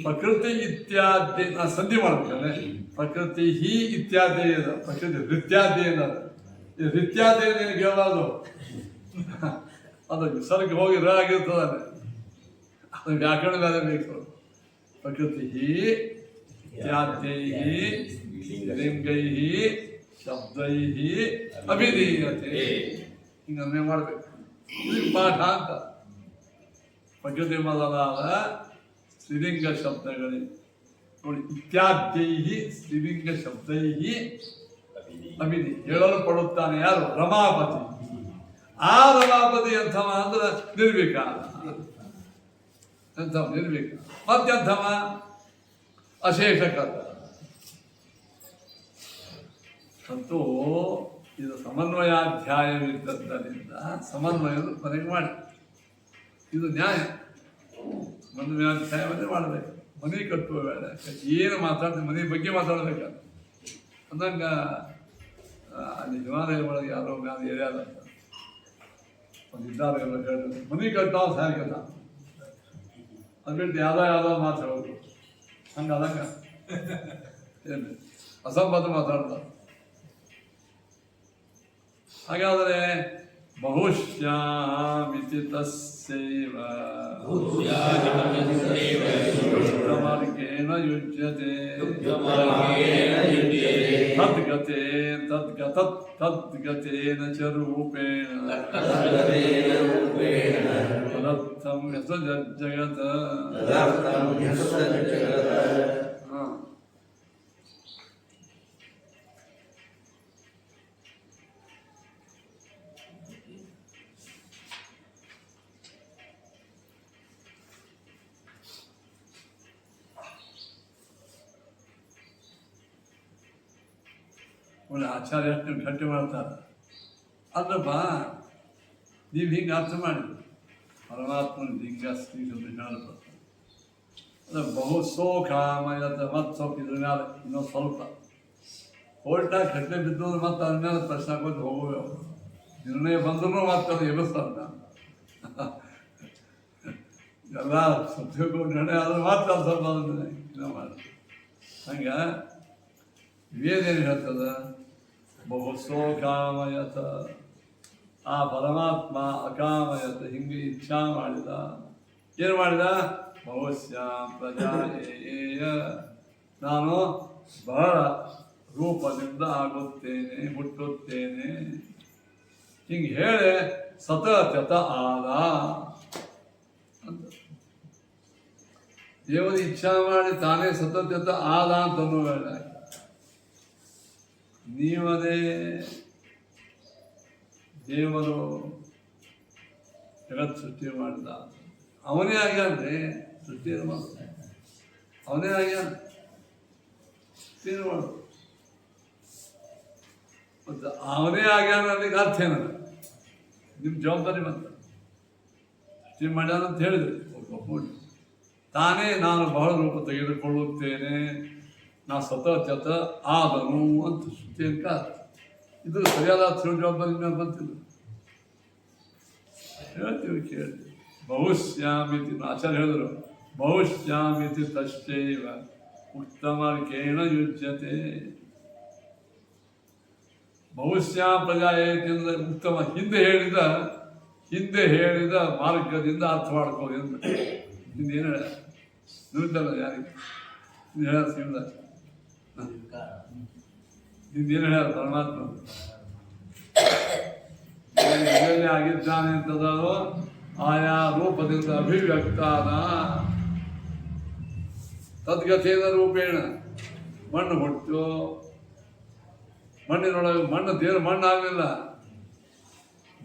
ಪ್ರಕೃತಿ ಇತ್ಯಾದಿ ಸಂಧಿ ಮಾಡ್ಬೇಕಂದ್ರೆ ಪ್ರಕೃತಿ ಹಿ ಇತ್ಯಾದಿ ಪ್ರಕೃತಿ ರಿತ್ಯಾದಿ ಈ ರಿತ್ಯಾದಿ ಕೇಳೋದು ಅದು ವಿಸರ್ಗ ಹೋಗಿ ರ ಆಗಿರ್ತದೆ. ಅದು ವ್ಯಾಕರಣ ಬೇರೆ ಬೇಕು. ಪ್ರಕೃತಿ ಇತ್ಯಾದ್ಯೈ ಲಿಂಗೈ ಶಬ್ದೈ ಅಭಿಧೀಯತೆ ಹಿಂಗನ್ನೇ ಮಾಡ್ಬೇಕು. ಇದು ಪಾಠ ಅಂತ. ಪ್ರಕೃತಿ ಮೊದಲಾದ ಸ್ತ್ರೀಲಿಂಗ ಶಬ್ದಗಳಿಗೆ ನೋಡಿ. ಇತ್ಯಾದ್ಯೈ ಸ್ತ್ರೀಲಿಂಗ ಶಬ್ದೈ ಅಭಿಧಿ ಹೇಳಲ್ಪಡುತ್ತಾನೆ ಯಾರು? ರಮಾಪತಿ. ಆ ರಮಾಪತಿ ಎಂಥವ ಅಂದ್ರೆ ನಿರ್ವಿಕಾರ. ಎಂಥವ? ನಿರ್ವಿಕಾರ. ಮತ್ತೆಂಥವ? ಅಶೇಷಕರ್ತ. ಮತ್ತು ಇದು ಸಮನ್ವಯಾಧ್ಯಾಯವಿದ್ದದ್ದರಿಂದ ಸಮನ್ವಯದ ಕೊನೆಗೆ ಮಾಡಿ. ಇದು ನ್ಯಾಯ. ಸಮನ್ವಯಾಧ್ಯಾಯವನ್ನೇ ಮಾಡಬೇಕು. ಮನೆ ಕಟ್ಟುವ ಬೇಡ, ಏನು ಮಾತಾಡ್ತೀವಿ ಮನೆ ಬಗ್ಗೆ ಮಾತಾಡ್ಬೇಕಾದ್ರೆ ಅಂದಂಗ. ಅಲ್ಲಿ ಹಿಮಾಲಯ ಒಳಗೆ ಯಾರೋ ಮ್ಯಾಲ ಏರಿಯಾದ ಒಂದು ಇದ್ದಾರೆ ಎಲ್ಲ ಹೇಳಿದ್ರು ಮನೆ ಕಟ್ಟಾವ ಸಾರಿ ಕಟ್ಟ ಅದು ಬಿಟ್ಟು ಯಾವ್ದೋ ಮಾತು ಹೇಳೋದು ಹಂಗದಂಗ ಏನು ಅಸಂಬದ್ಧ ಮಾತಾಡ್ತಾರೆ. ಹಾಗಾದರೆ ಬಹುಶ್ಯಾಮಿತಿ ತಸ್ಸೈವ ಮಾರ್ಗೇಣ ಯುಜ್ಯತೆ ತದ್ಗತೆ ತದ್ಗತೇನ ಚ ರೂಪೇಣ ತದರ್ಥಂ ಯಸ ಜಗತ್. ಒಳ್ಳೆ ಆಚಾರ್ಯ ಎಷ್ಟು ಗಟ್ಟಿ ಮಾಡ್ತಾರೆ. ಅಲ್ಲಪ್ಪ ನೀವು ಹಿಂಗೆ ಅರ್ಥ ಮಾಡಿದ್ರು ಪರಮಾತ್ಮನ ಲಿಂಗ ಸ್ತ್ರೀ ಶಬ್ದ ಹೇಳಲ್ಪಡ್ತಾರೆ. ಅಂದರೆ ಬಹು ಸೋಕಾಮಯತ ಮತ್ತು ಸ್ವಲ್ಪ ಇದ್ರ ಮೇಲೆ ಇನ್ನೊಂದು ಸ್ವಲ್ಪ ಕೋರ್ಟಾಗಿ ಕಟ್ಟಲೆ ಬಿದ್ದು ಮತ್ತು ಅದ್ರ ಮೇಲೆ ಪ್ರಶ್ನೆ ಹಾಕೋದು ಹೋಗುವೆ. ನಿರ್ಣಯ ಬಂದ್ರೂ ಮತ್ತೆ ಅದು ಎಬ್ಬಿಸ್ತಾರೆ. ನಾನು ಎಲ್ಲ ಸತ್ಯಕ್ಕೂ ನಿರ್ಣಯ ಆದ್ರೆ ಮಾತ್ರ ಅದು ಸ್ವಲ್ಪ ಅದನ್ನು ಇನ್ನೂ ಮಾಡಿ. ಹಂಗೆ ವೇದೇನು ಹೇಳ್ತದ? ಬಹು ಸೋಕಾಮಯತ. ಆ ಪರಮಾತ್ಮ ಅಕಾಮಯತ ಹಿಂಗೆ ಇಚ್ಛಾ ಮಾಡಿದ. ಏನು ಮಾಡಿದ? ಬಹುಶ್ಯಾಂ ಪ್ರಜಾಯೇಯ, ನಾನು ಬಹಳ ರೂಪದಿಂದ ಆಗುತ್ತೇನೆ, ಹುಟ್ಟುತ್ತೇನೆ ಹಿಂಗೆ ಹೇಳಿ ಸತತ ಆದ ಅಂತ. ದೇವರು ಇಚ್ಛಾ ಮಾಡಿ ತಾನೇ ಸತತ ಆದ ಅಂತ ಅನ್ನೋಲ್ಲ. ನೀವದೇ ದೇವರು ಜಗತ್ ಸೃಷ್ಟಿ ಮಾಡಿದ. ಅವನೇ ಆಗ್ಯಾನ್ರಿ ಸೃಷ್ಟಿಯನ್ನು ಮಾಡ. ಅವನೇ ಆಗ್ಯಾನ ಸೃಷ್ಟಿಯನ್ನು ಮಾಡು. ಮತ್ತು ಅವನೇ ಆಗ್ಯಾನ ಅನ್ನೋಕ್ಕೆ ಅರ್ಥ ಏನಲ್ಲ. ನಿಮ್ಮ ಜವಾಬ್ದಾರಿ ಬಂತ ಸೃಷ್ಟಿ ಮಾಡ್ಯಾನ ಅಂತ ಹೇಳಿದ್ರು ಒಪ್ಪಿಕೊಂಡು. ತಾನೇ ನಾನು ಬಹಳ ರೂಪ ತೆಗೆದುಕೊಳ್ಳುತ್ತೇನೆ, ನಾ ಸತತ ಆದನು ಅಂತ ಸೃಷ್ಟಿ ಅಂತ. ಇದು ಸರಿಯಾದ ಜವಾಬ್ದಾರಿ ಮೇಲೆ ಬಂತಿಲ್ಲ. ಹೇಳ್ತೀವಿ ಕೇಳ್ತೀವಿ. ಬಹುಶ್ಯಾಮಿತಿ ಆಚಾರ್ಯ ಹೇಳಿದ್ರು ಬಹುಶ್ಯಾಮಿತಿ ತಶ್ಚೈವ ಉತ್ತಮಾರ್ಗೇಣ ಯುಜ್ಯತೆ. ಬಹುಶ್ಯಾಂ ಪ್ರಜಾಯೇತಿ ಅಂದರೆ ಉತ್ತಮ ಹಿಂದೆ ಹೇಳಿದ ಮಾರ್ಗದಿಂದ ಅರ್ಥ ಮಾಡ್ಕೊಳ್ಳಿ ಅಂತ. ಹಿಂದೇನು ಹೇಳ ನಿಲ್ತಲ್ಲ ಯಾರಿಗೆ ಇದು ಹೇಳ ಸಿಗಲ್ಲ. ಹಿಂದೇನು ಹೇಳ ಪರಮಾತ್ಮ ಎಲ್ಲೆಲ್ಲಿ ಆಗಿದ್ದಾನೆ ಅಂತದೋ ಆಯಾ ರೂಪದಿಂದ ಅಭಿವ್ಯಕ್ತಾದ. ತದ್ಗತೇನ ರೂಪೇಣ ಮಣ್ಣು ಹುಟ್ಟು, ಮಣ್ಣಿನೊಳಗೆ ಮಣ್ಣು ದೇವರು ಮಣ್ಣು ಆಗಲಿಲ್ಲ.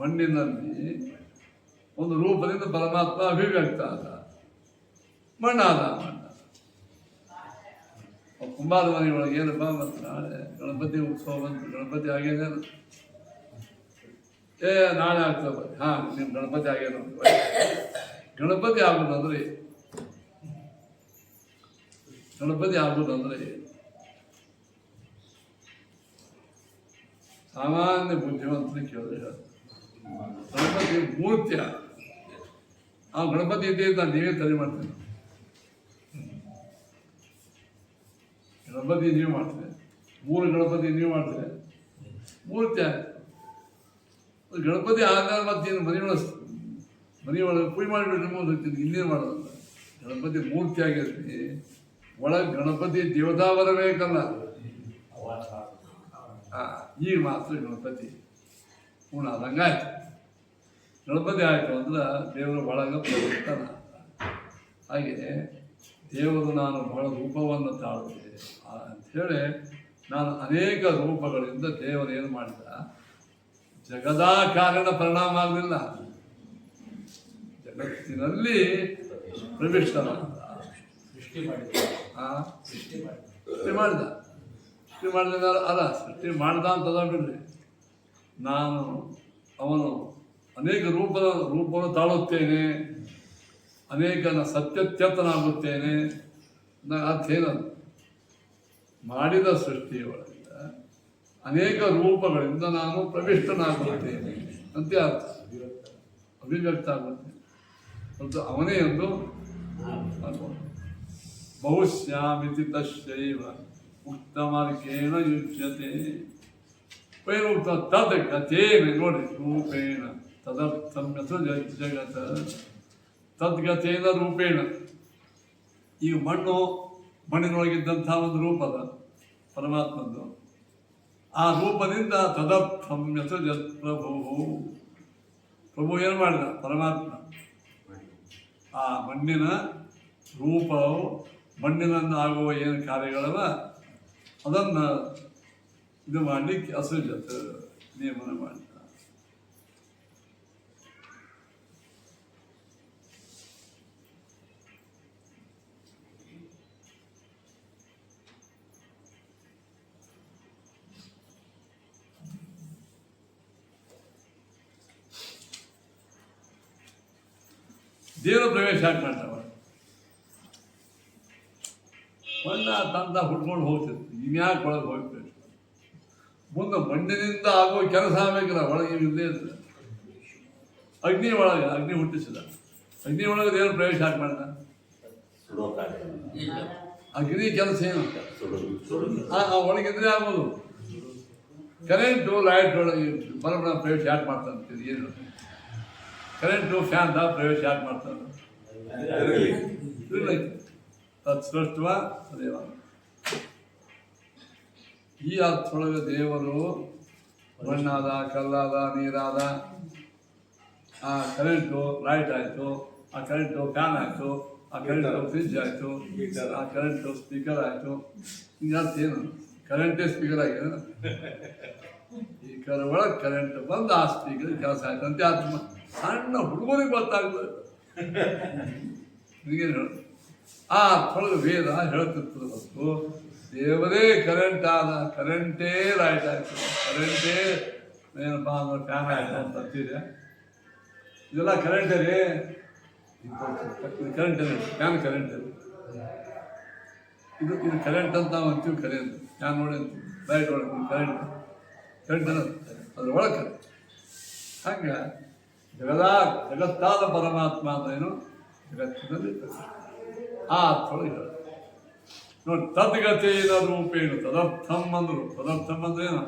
ಮಣ್ಣಿನಲ್ಲಿ ಒಂದು ರೂಪದಿಂದ ಪರಮಾತ್ಮ ಅಭಿವ್ಯಕ್ತ ಆದ, ಮಣ್ಣಾದ. ಕುಂಬಾರ ಮನೆಯೊಳಗೆ ಏನಪ್ಪ ಮತ್ತು ನಾಳೆ ಗಣಪತಿ ಉತ್ಸವ ಬಂತು, ಗಣಪತಿ ಆಗ್ಯದ, ನಾಳೆ ಆಗ್ತದೆ ಬರ್ರಿ, ಹಾಂ ನಿಮ್ಮ ಗಣಪತಿ ಆಗ್ಯದ. ಗಣಪತಿ ಆಗೋದಂದ್ರೆ ಸಾಮಾನ್ಯ ಬುದ್ಧಿವಂತನ ಕೇಳಿದ್ರೆ ಗಣಪತಿ ಮೂರ್ತಿಯ ಆ ಗಣಪತಿ ಇದ್ದೇ ನಾನು ನೀವೇ ತಲೆ ಮಾಡ್ತೇನೆ. ಗಣಪತಿ ನೀವು ಮಾಡ್ತೇನೆ, 3 ಗಣಪತಿ ನೀವು ಮಾಡ್ತೇನೆ, ಮೂರ್ತಿ ಆಯ್ತು. ಗಣಪತಿ ಆದ್ಮೇಲೆ ಮತ್ತೇನು ಮನೆಯೊಳಗೆ ಪೂಜೆ ಮಾಡಿಬಿಟ್ರೆ ಇನ್ನೇನು ಮಾಡೋದು. ಗಣಪತಿ ಮೂರ್ತಿ ಆಗಿರ್ತೀನಿ, ಒಳಗೆ ಗಣಪತಿ ದೇವತಾ ಬರಬೇಕಲ್ಲ. ಈಗ ಮಾತ್ರ ಗಣಪತಿ ಪೂರ್ಣ ಆದಂಗಾಯ್ತು. ಗಣಪತಿ ಆಯಿತು ಅಂದ್ರೆ ದೇವರ ಒಳಗೆ ಪರಿವರ್ತನ. ಹಾಗೆ ದೇವರು ನಾನು ಬಹಳ ರೂಪವನ್ನು ತಾಳುತ್ತೇನೆ ಅಂಥೇಳಿ ನಾನು ಅನೇಕ ರೂಪಗಳಿಂದ ದೇವರೇನು ಮಾಡಿದ, ಜಗದಾಕಾರಣ ಪರಿಣಾಮ ಆಗಲಿಲ್ಲ, ಜಗತ್ತಿನಲ್ಲಿ ಪ್ರವಿಷ್ಟನಾದ, ಸೃಷ್ಟಿ ಮಾಡಿದ ಅಲ್ಲ, ಸೃಷ್ಟಿ ಮಾಡ್ದ ಅಂತದ ಬಿಡ್ರಿ. ನಾನು ಅವನು ಅನೇಕ ರೂಪವನ್ನು ತಾಳುತ್ತೇನೆ, ಅನೇಕ ಸತ್ಯತ್ಯತನಾಗುತ್ತೇನೆ. ಅರ್ಥ ಏನದು? ಮಾಡಿದ ಸೃಷ್ಟಿಯೊಳಗಿಂದ ಅನೇಕ ರೂಪಗಳಿಂದ ನಾನು ಪ್ರವಿಷ್ಟನಾಗುತ್ತೇನೆ ಅಂತ ಅರ್ಥ. ಅಭಿವ್ಯಕ್ತ ಆಗುತ್ತೆ ಮತ್ತು ಅವನೇ ಒಂದು ಬಹುಶ್ಯಾಮಿತಿ ತಶ್ಚೈವ ಉಕ್ತಮಾರ್ಗೇಣ ಯುಜ್ಯತೆ ವೈರುಕ್ತ ತದ್ ಗತೇನ. ನೋಡಿ, ರೂಪೇಣ ತದರ್ಥಮ್ಯಥ ಜಗತ ತದ್ಗತೇನ ರೂಪೇಣ. ಈಗ ಮಣ್ಣಿನೊಳಗಿದ್ದಂಥ ಒಂದು ರೂಪದ ಪರಮಾತ್ಮದ್ದು, ಆ ರೂಪದಿಂದ ತದರ್ಥಮ್ಯಥ ಜತ್ ಪ್ರಭು ಏನು ಮಾಡಿದ? ಪರಮಾತ್ಮ ಆ ಮಣ್ಣಿನ ರೂಪವು ಮಣ್ಣಿನಿಂದ ಆಗುವ ಏನು ಕಾರ್ಯಗಳವ ಅದನ್ನು ಇದು ಮಾಡಲಿಕ್ಕೆ ಅಸೃಜತ ನಿಯಮನ ಮಾಡಿದ. ದೇವರ ಪ್ರವೇಶ ಯಾಕೆ ಮಾಡ್ತಾವ? ಮಣ್ಣ ತಂದ ಹುಡ್ಕೊಂಡು ಹೋಗ್ತಿತ್ತು, ಇನ್ಯಾಕೆ ಒಳಗೆ ಹೋಗ್ಬೇಕು? ಮುಂದೆ ಮಣ್ಣಿನಿಂದ ಆಗುವ ಕೆಲಸ ಆಗಬೇಕಲ್ಲ, ಒಳಗೆ ಇಲ್ಲದೆ ಇರ್ತದೆ. ಅಗ್ನಿ ಹುಟ್ಟಿಸಿದ, ಅಗ್ನಿ ಒಳಗೆ ದೇವರ ಪ್ರವೇಶ ಯಾಕೆ ಮಾಡ್ದ? ಅಗ್ನಿ ಕೆಲಸ ಏನು? ಒಳಗಿದ್ರೆ ಆಗೋದು. ಕರೆಂಟು ಲೈಟ್ ಒಳಗೆ ಬರಬರ ಪ್ರವೇಶ ಯಾಕೆ ಮಾಡ್ತಾನೆ? ಏನು ಕರೆಂಟು ಫ್ಯಾನ್ ಪ್ರವೇಶ ಯಾಕೆ ಮಾಡ್ತಾನೆ? ತತ್ ಸೃಷ್ಟವ ದೇವ. ಈ ಅರ್ಥೊಳಗೆ ದೇವರು ಮಣ್ಣಾದ, ಕಲ್ಲಾದ, ನೀರಾದ, ಆ ಕರೆಂಟು ಲೈಟ್ ಆಯಿತು, ಆ ಕರೆಂಟು ಫ್ಯಾನ್ ಆಯಿತು, ಆ ಕರೆಂಟು ಫ್ರಿಜ್ ಆಯಿತು, ಆ ಕರೆಂಟು ಸ್ಪೀಕರ್ ಆಯಿತು. ಈಗ ಅರ್ಥ ಏನು? ಕರೆಂಟೇ ಸ್ಪೀಕರ್ ಆಗಿದೆ. ಈ ಒಳಗೆ ಕರೆಂಟ್ ಬಂದು ಆ ಸ್ಪೀಕರ್ ಕೆಲಸ ಆಯ್ತು ಅಂತ ಆತ್ಮ. ಸಣ್ಣ ಹುಡುಗರಿಗೆ ಗೊತ್ತಾಗ್ತದೆ. ನಿಮಗೇನು ಹೇಳ? ಆ ಅರ್ಥೊಳಗೆ ವೇದ ಹೇಳ್ತಿರ್ತದೆ ಹೊತ್ತು ದೇವರೇ ಕರೆಂಟ್ ಆದ, ಕರೆಂಟೇ ಲೈಟ್ ಆಯಿತು, ಕರೆಂಟೇ ಏನಪ್ಪ ಅಂದ್ರೆ ಫ್ಯಾನ್ ಆಯಿತು ಅಂತ ಅಂತಿದೆ. ಇದೆಲ್ಲ ಕರೆಂಟೇ ರೀ, ಕರೆಂಟ್ ಫ್ಯಾನ್ ಕರೆಂಟ್ ಇದು ಕರೆಂಟ್ ಅಂತ ನಾವು ಅಂತೀವಿ. ಕರೆಂಟ್ ಫ್ಯಾನ್ ನೋಡಿ ಅಂತೀವಿ, ಲೈಟ್ ಒಳಗೆ ಕರೆಂಟ್ ಅದ್ರ ಒಳಗೆ ಕರೆಂಟ್. ಹಂಗೆ ಜಗತ್ತಾದ ಪರಮಾತ್ಮ ಅಂದ್ರೇನು? ಜಗತ್ತಿನಲ್ಲಿ ಆ ಅರ್ಥೊಳಗೆ ಹೇಳ ನೋಡಿ. ತದ್ಗತೇನ ರೂಪೇಣ ತದರ್ಥಂ ಅಂದರು. ತದರ್ಥಂ ಅಂದ್ರೆ ಏನು?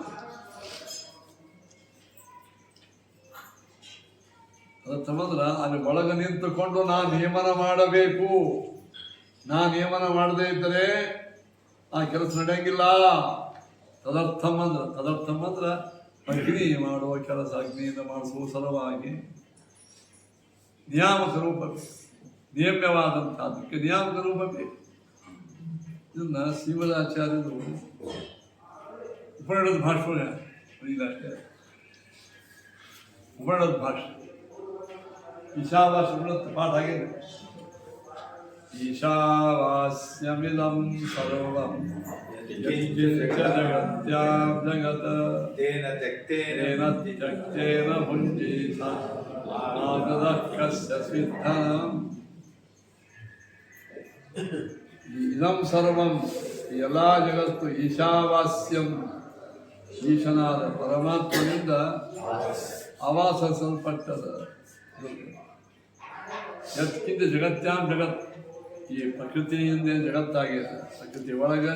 ತದರ್ಥಂ ಅಂದ್ರೆ ಅಲ್ಲಿ ಒಳಗೆ ನಿಂತುಕೊಂಡು ನಾ ನಿಯಮನ ಮಾಡಬೇಕು. ನಾ ನಿಯಮನ ಮಾಡದೇ ಇದ್ದರೆ ಆ ಕೆಲಸ ನಡೆಯಂಗಿಲ್ಲ. ತದರ್ಥಂ ಅಂದ್ರೆ ಅಗ್ನಿ ಮಾಡುವ ಕೆಲಸ, ಅಗ್ನಿಯಿಂದ ಮಾಡಿಸುವ ಸಲುವಾಗಿ ನಿಯಾಮಕ ರೂಪ, ನಿಯಮ್ಯವಾದಂಥದ್ದಕ್ಕೆ ನಿಯಾಮಕ ರೂಪ ಬೇಕು. ಇದನ್ನ ಶ್ರೀಮದಾಚಾರ್ಯರು ಉಪನಿಷದ ಭಾಷೆ ಅಷ್ಟೇ. ಉಪನಿಷದ ಭಾಷೆ ಈಶಾವಾಸ್ಯ ಪಾಠ ಆಗಿದೆ. ಈಶಾವಾಸ್ಯಮಿದಂ ಸರ್ವಂ ಜಗತ್ಯಾಂ ಜಗತ್ ತೇನ ತ್ಯಕ್ತೇನ ತ್ಯಕ್ತೇನ ಭುಂಜೀತ ನಾಗದಃ ಕಸ್ಯ ಸಿದ್ಧಂ. ಇದಂ ಸರ್ವಂ ಎಲ್ಲ ಜಗತ್ತು ಈಶಾವಾಸ್ಯಂ ಈಶನಾದ ಪರಮಾತ್ಮನಿಂದ ಆವಾಸಿಸಲ್ಪಟ್ಟದ. ಎದಕ್ಕಿಂತ ಜಗತ್ಯಾಂ ಜಗತ್ ಈ ಪ್ರಕೃತಿಯಿಂದ ಜಗತ್ತಾಗಿದೆ. ಪ್ರಕೃತಿ ಒಳಗೆ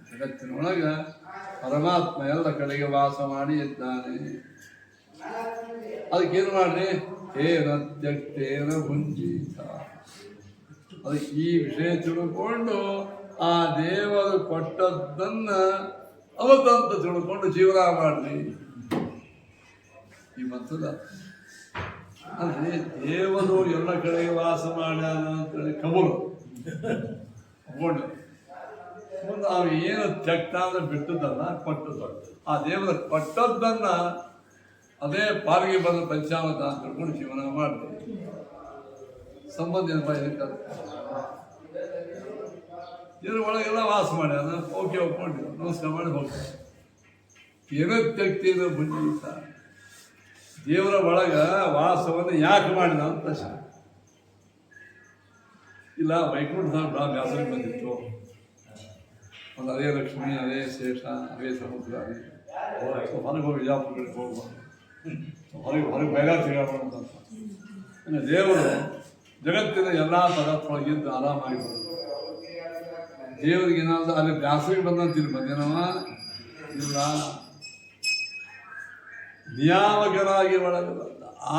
ಜಗತ್ತಿನೊಳಗೆ ಪರಮಾತ್ಮ ಎಲ್ಲ ಕಡೆಗೆ ವಾಸ ಮಾಡಿ ಇದ್ದಾನೆ. ಅದಕ್ಕೇನು ಮಾಡ್ರಿ? ತೇನ ತ್ಯಕ್ತೇನ ಭುಂಜೀತ. ಅದಕ್ಕೆ ಈ ವಿಷಯ ತಿಳ್ಕೊಂಡು ಆ ದೇವರು ಕೊಟ್ಟದ್ದನ್ನ ಅವತ್ತಂತ ತಿಳ್ಕೊಂಡು ಜೀವನ ಮಾಡ್ರಿ. ಈ ಮತ್ತದ ಅಂದ್ರೆ ದೇವರು ಎಲ್ಲ ಕಡೆಗೆ ವಾಸ ಮಾಡ್ಯಾನ ಅಂತೇಳಿ ಕಬೂಲು ಒಪ್ಕೊಂಡು ಮುಂದೆ ನಾವು ಏನು ತ್ಯಕ್ತ ಅಂದ್ರೆ ಬಿಟ್ಟದಲ್ಲ ಕೊಟ್ಟದ್ದು. ಆ ದೇವರ ಕೊಟ್ಟದ್ದನ್ನ ಅದೇ ಪಾಲಿಗೆ ಬಂದ ಪಂಚಾಮೃತ ಅಂತ ತಿಳ್ಕೊಂಡು ಜೀವನ ಮಾಡ್ತೀವಿ. ಸಂಬಂಧ ಏನಪ್ಪ ಇದಕ್ಕೆ? ಇದ್ರ ಒಳಗೆಲ್ಲ ವಾಸ ಮಾಡ್ಯಾನ. ಓಕೆ ಒಪ್ಕೊಂಡಿವಿ, ನಮಸ್ಕಾರ ಮಾಡಿ ಹೋಗ್ತಾರೆ. ಏನೋ ತ್ಯಕ್ತಿನ ಭುಂಜೀತ. ದೇವರ ಒಳಗ ವಾಸವನ್ನು ಯಾಕೆ ಮಾಡಿದ ಅಂತ ಪ್ರಶ್ನೆ. ಇಲ್ಲ ವೈಕುಂಠ ವ್ಯಾಸರಿಗೆ ಬಂದಿತ್ತು. ಒಂದು ಅದೇ ಲಕ್ಷ್ಮಿ, ಅದೇ ಶೇಷ, ಅದೇ ಸಮುದ್ರ, ಅದೇ ಹೊರಗೆ ಹೋಗಿ ವಿಜಾಪುರಗಳಿಗೆ ಹೋಗ್ಬಾರ್ದು, ಹೊರಗೆ ಬೇಗ ಸಿಗಾಡ್ಬಾರ್ದು ಅಂತ. ದೇವರು ಜಗತ್ತಿನ ಎಲ್ಲ ಪದಾರ್ಥೊಳಗಿದ್ದು ಆರಾಮಾಗಿ ಬರೋದು. ದೇವರಿಗೆ ಏನಾದ್ರು ಅಲ್ಲಿ ಬ್ಯಾಸರಿಗೆ ಬಂದಂತಿಲ್ಲ ಬಂದೇನವ ಇಲ್ಲ. ನಿಯಾಮಕರಾಗಿ ಒಳಗೆ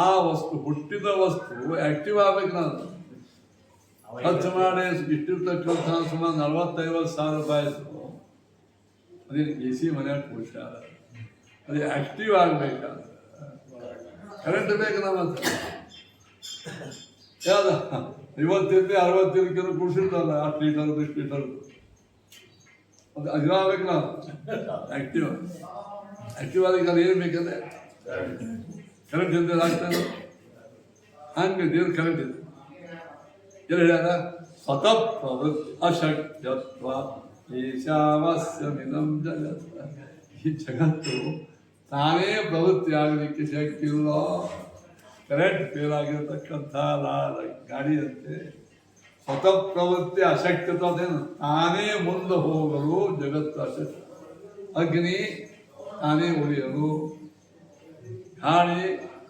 ಆ ವಸ್ತು ಹುಟ್ಟಿದ ವಸ್ತು ಆಕ್ಟಿವ್ ಆಗ್ಬೇಕು. ನಾನು ಖರ್ಚು ಮಾಡಿ ಇಷ್ಟಿರ್ತಕ್ಕಂಥ ಸುಮಾರು 40-50 ರೂಪಾಯಿ ಅದೇ AC ಮನೆಯಾಗ ಕೂಡ್ಸ್ಯಾರ. ಅದೇ ಆಕ್ಟಿವ್ ಆಗ್ಬೇಕಾದ್ರೆ ಕರೆಂಟ್ ಬೇಕು ನಮ್ಮ ಹತ್ರ. ಯಾವ್ದ 50-60 ಕೆಲವು ಕೂಡ್ಸಿರ್ತಲ್ಲ, 8 ಲೀಟರ್ 10 ಲೀಟರ್ ಅದು ಅದಿರಾಗಬೇಕು. ನಾವು ಆಕ್ಟಿವ್ ಆದಾಗ ಅದು ಏನು ಬೇಕಂದ್ರೆ ಕರೆಂಟ್ ಇಲ್ದೇ ಆಗ್ತಾನೆ. ಹಂಗೆ ದೇವ್ರ ಕರೆಂಟ್ ಇದೆ. ಏನು ಹೇಳ್ಯಾರ? ಸ್ವತಃ ಪ್ರವೃತ್ತಿ ಅಶಕ್ಯತ್ವ ಈಶಾವಾಸ್ಯಮಿದಂ ಜಗತ್. ಈ ಜಗತ್ತು ತಾನೇ ಪ್ರವೃತ್ತಿ ಆಗಲಿಕ್ಕೆ ಶಕ್ತಿ ಇಲ್ಲ. ಕರೆಂಟ್ ಫೇಲ್ ಆಗಿರತಕ್ಕಂಥ ಗಾಡಿಯಂತೆ ಸ್ವತಃ ಪ್ರವೃತ್ತಿ ಅಶಕ್ಯತ್ವ ಅದೇನು ತಾನೇ ಮುಂದೆ ಹೋಗಲು ಜಗತ್ತು ಅಶಕ್ತ. ಅಗ್ನಿ ತಾನೇ ಉಳಿಯಲು, ಗಾಳಿ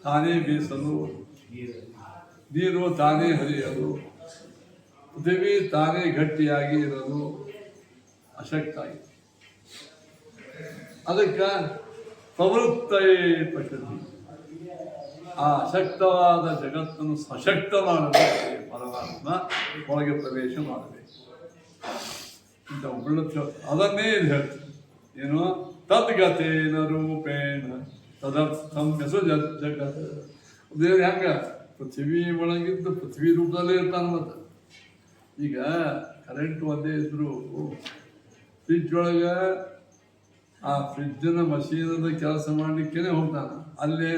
ತಾನೇ ಬೀಸಲು, ನೀರು ತಾನೇ ಹರಿಯಲು, ಪೃಥ್ವಿ ತಾನೇ ಗಟ್ಟಿಯಾಗಿ ಇರಲು ಅಶಕ್ತ ಆಗಿದೆ. ಅದಕ್ಕೆ ಪ್ರವೃತ್ತೈ ಪ್ರಕೃತಿ. ಆ ಅಶಕ್ತವಾದ ಜಗತ್ತನ್ನು ಸಶಕ್ತ ಮಾಡಬೇಕು. ಪರಮಾತ್ಮ ಒಳಗೆ ಪ್ರವೇಶ ಮಾಡಬೇಕು ಇಂಥ ಅದನ್ನೇ ಇದು ಹೇಳ್ತೀವಿ. ಏನು? ತದ್ಗತೇನ ರೂಪೇಣ ತದರ್ಥಂ ಜಗತ್. ದೇವ್ರು ಹೆಂಗ ಪೃಥ್ವಿ ಒಳಗಿದ್ದು ಪೃಥ್ವಿ ರೂಪದಲ್ಲೇ ಇರ್ತಾನೆ. ಮತ್ತು ಈಗ ಕರೆಂಟ್ ಒಂದೇ ಇದ್ರು ಫ್ರಿಜ್ ಒಳಗೆ ಆ ಫ್ರಿಜ್ಜಿನ ಮಷೀನದ ಕೆಲಸ ಮಾಡಲಿಕ್ಕೇ ಹೋಗ್ತಾನೆ. ಅಲ್ಲೇ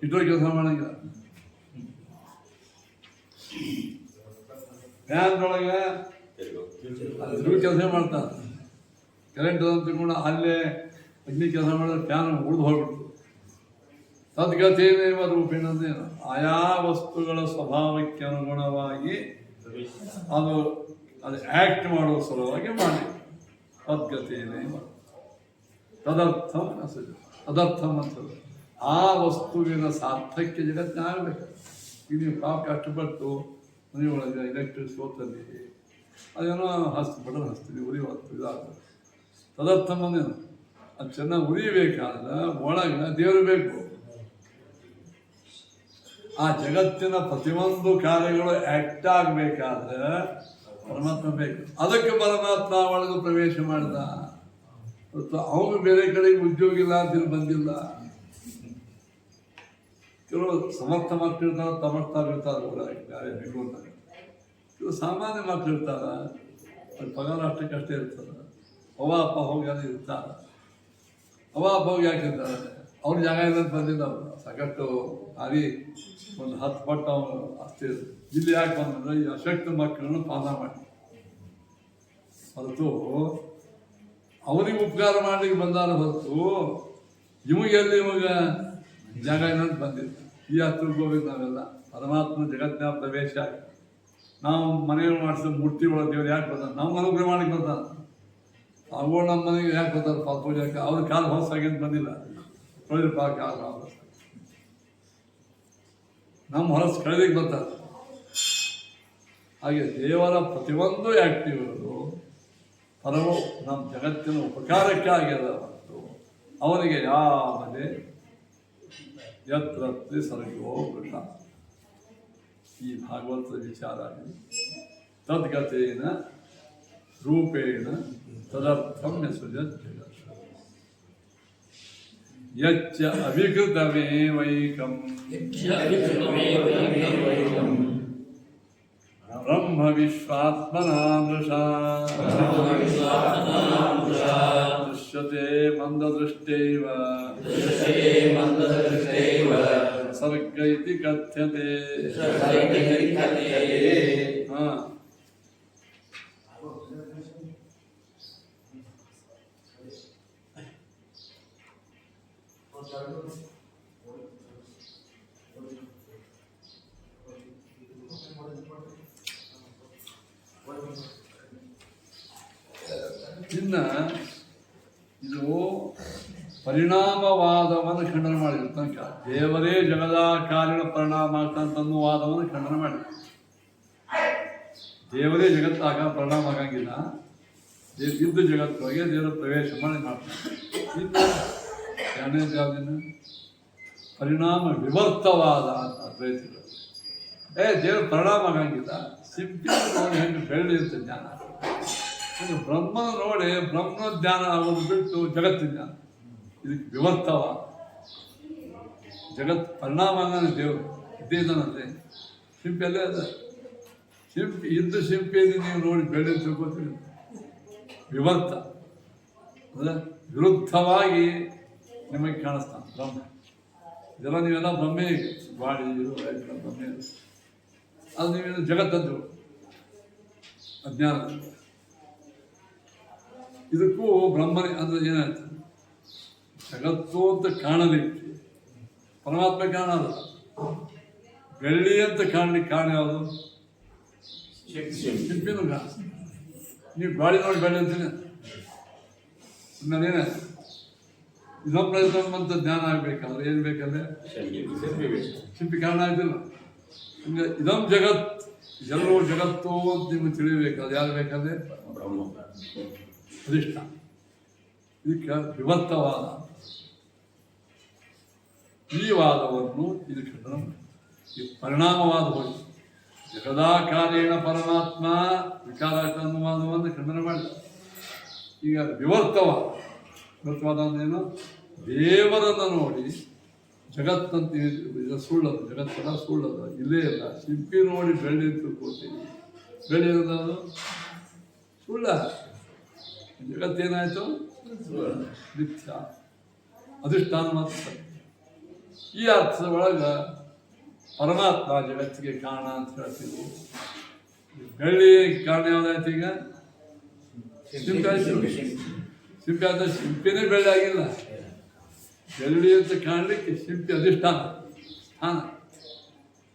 ಇಟ್ಟೋ ಕೆಲಸ ಮಾಡಂಗಿಲ್ಲ. ಫ್ಯಾನ್ದೊಳಗೆ ಅದ್ರ ಕೆಲಸ ಮಾಡ್ತಾನೆ. ಕರೆಂಟ್ ಅಂತ ತಿಳ್ಕೊಂಡು ಅಲ್ಲೇ ಅಗ್ನಿ ಕೆಲಸ ಮಾಡಿದ್ರೆ ಫ್ಯಾನ್ ಉಳಿದು ಹೋಗ್ಬಿಡ್ತು. ತದ್ಗತೇನೇವ ರೂಪೇಣ ಅಂದೇನು ಆಯಾ ವಸ್ತುಗಳ ಸ್ವಭಾವಕ್ಕೆ ಅನುಗುಣವಾಗಿ ಅದು ಆ್ಯಕ್ಟ್ ಮಾಡುವ ಸಲುವಾಗಿ ಮಾಡಿ. ತದ್ಗತೇನೇವ ತದರ್ಥಂ ತದರ್ಥಂ ಅಂತದೆ. ಆ ವಸ್ತುವಿನ ಸಾರ್ಥಕ್ಯ ಜಗತ್ತಾಗಬೇಕು. ಈಗ ನೀವು ಪಾಪ ಕಷ್ಟಪಟ್ಟು ಮನೆಯೊಳಗೆ ಎಲೆಕ್ಟ್ರಿಕ್ ಸೋತಲ್ಲಿ ಅದೇನೋ ಬಟನ್ ಹಚ್ತೀವಿ, ಉರಿವತ್ತು ಇದಾಗ್ತದೆ. ತದರ್ಥಂ ಅಂದೇನು ಅದು ಚೆನ್ನಾಗಿ ಉರಿಬೇಕಾದ್ರೆ ಒಳಗೆ ದೇವರು ಬೇಕು. ಆ ಜಗತ್ತಿನ ಪ್ರತಿಯೊಂದು ಕಾರ್ಯಗಳು ಆಕ್ಟ್ ಆಗಬೇಕಾದ್ರೆ ಪರಮಾತ್ಮ ಬೇಕು. ಅದಕ್ಕೆ ಪರಮಾತ್ಮ ಒಳಗೆ ಪ್ರವೇಶ ಮಾಡಿದ. ಅವನು ಬೇರೆ ಕಡೆಗೆ ಉದ್ಯೋಗ ಇಲ್ಲ ಅಂತ ಬಂದಿಲ್ಲ. ಕೆಲವು ಸಮರ್ಥ ಮಕ್ಕಳು ಇರ್ತಾರೆ, ತಮರ್ಥ ಇರ್ತಾರೆ, ಬೇರೆ ಬೇಕು ಅಂತ. ಕೆಲವು ಸಾಮಾನ್ಯ ಮಕ್ಕಳು ಇರ್ತಾರೆ, ಅದು ಪಗಾರ ಅಷ್ಟಕ್ಕಷ್ಟೇ ಇರ್ತದೆ. ಅವ ಅಪ್ಪ ಹೋಗಿ ಅದು ಇರ್ತಾರೆ. ಅವ ಅಪ್ಪ ಹೋಗಿ ಯಾಕಿರ್ತಾರೆ? ಅವ್ರ ಜಾಗ ಇರೋದು ಬಂದಿಲ್ಲ ಅವರು ಸಾಕಷ್ಟು ಅಲ್ಲಿ ಒಂದು 10 ಪಟ್ಟು ಅವನು ಅಷ್ಟೇ ಇಲ್ಲಿ ಯಾಕೆ ಬಂದಂದ್ರೆ ಈ ಅಶಕ್ತ ಮಕ್ಕಳನ್ನು ಪಾಲನ ಮಾಡಿ ಹೊರತು ಅವನಿಗೆ ಉಪಕಾರ ಮಾಡಲಿಕ್ಕೆ ಬಂದಾರ ಹೊರತು ಇವಾಗೆಲ್ಲಿ ಇವಾಗ ಜಾಗ ಏನಂತ ಬಂದಿಲ್ಲ. ಈ ಹತ್ರಕ್ಕೆ ಹೋಗಿದ್ದು ನಾವೆಲ್ಲ ಪರಮಾತ್ಮ ಜಗತ್ತಿನ ಪ್ರವೇಶ ಆಗಿ ನಾವು ಮನೆಯಲ್ಲಿ ಮಾಡಿಸಿದ ಮೂರ್ತಿ ಒಳಗೆ ದೇವ್ರು ಯಾಕೆ ಬರ್ತಾನೆ, ನಾವು ಅನುಗ್ರಹ ಮಾಡಲಿಕ್ಕೆ ಬರ್ತಾನೆ. ಅವುಗಳು ನಮ್ಮ ಮನೆಗೆ ಯಾಕೆ ಬರ್ತಾರೆ ಪಾಪ ಪೂಜೆಗೆ, ಅವ್ರ ಕಾಲು ಹೊಸಾಗಿ ಬಂದಿಲ್ಲ, ತೊಳೆದ್ರೆ ಪಾ ಕಾಲು ನಮ್ಮ ಹೊಲಸು ಕಳೆದಿಗೆ ಬರ್ತಾರೆ. ಹಾಗೆ ದೇವರ ಪ್ರತಿಯೊಂದು ಆ್ಯಕ್ಟಿವ್ಗಳು ಪರವು ನಮ್ಮ ಜಗತ್ತಿನ ಉಪಕಾರಕ್ಕಾಗ್ಯದ ಮತ್ತು ಅವನಿಗೆ ಯಾವುದೇ ಯತ್ರ ಸರ್ಗೋ ವೃಷ. ಈ ಭಾಗವತದ ವಿಚಾರ ಆಗಿದೆ. ತದ್ಗತೇನ ರೂಪೇಣ ತದರ್ಥಂ ಯಸುಜತ್ ಜಗತ್ ಯಚ್ಚ ಅವಿಕೃತಮೇವೈಕಂ ಬ್ರಹ್ಮ ವಿಶ್ವಾತ್ಮನಾಮೃಷಾ ದೃಶ್ಯತೆ ಮಂದದೃಷ್ಟೈವ ಸರ್ಗ ಇತಿ ಕಥ್ಯತೆ. ಇನ್ನು ಇದು ಪರಿಣಾಮವಾದವನ್ನು ಖಂಡನೆ ಮಾಡಿದ್ರು ತನಕ ದೇವರೇ ಜಗದಾಕಾರಿಣ ಪರಿಣಾಮ ಆಗ್ತಂತನ್ನೋ ವಾದವನ್ನು ಖಂಡನೆ ಮಾಡಿದ್ರು. ದೇವರೇ ಜಗತ್ತಾಗ ಪರಿಣಾಮ ಆಗಂಗಿಲ್ಲ, ಇದ್ದು ಜಗತ್ತೊಳಗೆ ದೇವರ ಪ್ರವೇಶ ಮಾಡಿ ಮಾಡ್ತಾರೆ. ಇನ್ನು ಎರಡನೇ ಜಾತಿನ ಪರಿಣಾಮ ವಿವರ್ತವಾದ ಅಂತ ಅದ್ವೈತಿಗಳು ದೇವರ ಪರಿಣಾಮ ಆಗಂಗಿಲ್ಲ, ಸಿಂಪಿ ನೋಡಿ ಹೆಂಗೆ ಬೆಳ್ಳಿ ಅಂತ ಜ್ಞಾನ. ಬ್ರಹ್ಮನ ನೋಡಿ ಬ್ರಹ್ಮನ ಜ್ಞಾನ ಆಗೋದು ಬಿಟ್ಟು ಜಗತ್ತಿನ ಜ್ಞಾನ, ಇದಕ್ಕೆ ವಿವರ್ತವಾದ. ಜಗತ್ ಪರಿಣಾಮ ಆಗಂದ್ರೆ ದೇವರು ಇದ್ದೇ ಇದ್ದಾನಂತೆ, ಶಿಂಪಿಯಲ್ಲೇ ಅದ. ಶಿಂಪಿ ಇದ್ದು ಶಿಂಪಿಯಲ್ಲಿ ನೀವು ನೋಡಿ ಬೆಳ್ಳಿ ತಿಳ್ಕೊತೀರಿ. ವಿವರ್ತ ಅಂದರೆ ವಿರುದ್ಧವಾಗಿ ನಿಮಗೆ ಕಾಣಿಸ್ತಾನೆ ಬ್ರಹ್ಮ. ಇದೆಲ್ಲ ನೀವೆಲ್ಲ ಬ್ರಹ್ಮೇ, ಬಾಡಿ ಬ್ರಹ್ಮೇ, ಅದು ನೀವೇನು ಜಗತ್ತದ್ದು ಅಜ್ಞಾನ. ಇದಕ್ಕೂ ಬ್ರಹ್ಮನೇ ಅಂದರೆ ಏನಾಯ್ತು, ಜಗತ್ತು ಅಂತ ಕಾಣಲಿಕ್ಕೆ ಪರಮಾತ್ಮ ಕಾಣಲ್ಲ, ಬೆಳ್ಳಿ ಅಂತ ಕಾಣಲಿಕ್ಕೆ ಕಾರಣ ಯಾವುದು? ಶಿಲ್ಪಿನೂ ಕಾಣ. ನೀವು ಗಾಳಿ ನೋಡಿ ಬೆಳ್ಳಿ ಅಂತೀನಿ, ಇನ್ನೇನ ಇದೊಂದು ಜ್ಞಾನ ಆಗ್ಬೇಕಂದ್ರೆ ಏನು ಬೇಕಂದ್ರೆ ಶಿಲ್ಪಿ ಕಾರಣ ಆಯ್ತಿಲ್ಲ. ಹಂಗೆ ಇದೊಂದು ಜಗತ್, ಎಲ್ಲರೂ ಜಗತ್ತು ಅಂತ ನಿಮ್ಗೆ ತಿಳಿಬೇಕು. ಯಾರು ಬೇಕಂದ್ರೆ ಅಧಿಷ್ಠ. ಇದಕ್ಕೆ ವಿವರ್ತವಾದ. ಈ ವಾದವನ್ನು ಇದು ಖಂಡನ, ಈ ಪರಿಣಾಮವಾದ ಹೋಗಿ ಜಗದಾಕಾರೇಣ ಪರಮಾತ್ಮ ವಿಕಾರ ವಾದವನ್ನು ಖಂಡನ ಮಾಡಿ. ಈಗ ವಿವರ್ತವಾದ. ವಿವರ್ತವಾದ ಅಂದ್ರೇನು? ದೇವರನ್ನು ನೋಡಿ ಜಗತ್ತಂತ ಇದು ಸುಳ್ಳದು, ಜಗತ್ತೆಲ್ಲ ಸುಳ್ಳದು, ಇಲ್ಲೇ ಇಲ್ಲ. ಶಿಲ್ಪಿ ನೋಡಿ ಬೆಳ್ಳಿ ತಿಳ್ಕೊಳ್ತೀವಿ, ಬೆಳ್ಳಿ ಅನ್ನೋದು ಸುಳ್ಳ. ಜಗತ್ತೇನಾಯಿತು? ಮಿಥ್ಯ, ಅಧಿಷ್ಠಾನ ಮಾತ್ರ. ಈ ಅರ್ಥದ ಒಳಗೆ ಪರಮಾತ್ಮ ಜಗತ್ತಿಗೆ ಕಾರಣ ಅಂತ ಹೇಳ್ತೀವಿ. ಬೆಳ್ಳಿ ಕಾರಣ ಯಾವುದಾಯ್ತು? ಈಗ ಶಿಲ್ಪಿ ಆಯ್ತು. ಶಿಲ್ಪಿ ಆದ ಶಿಲ್ಪಿನೇ ಬೆಳ್ಳಿ ಆಗಿಲ್ಲ. ಬೆಳ್ಳಿ ಅಂತ ಕಾಣಲಿಕ್ಕೆ ಶಿಲ್ಪಿ ಅಧಿಷ್ಠಾನ ಸ್ಥಾನ.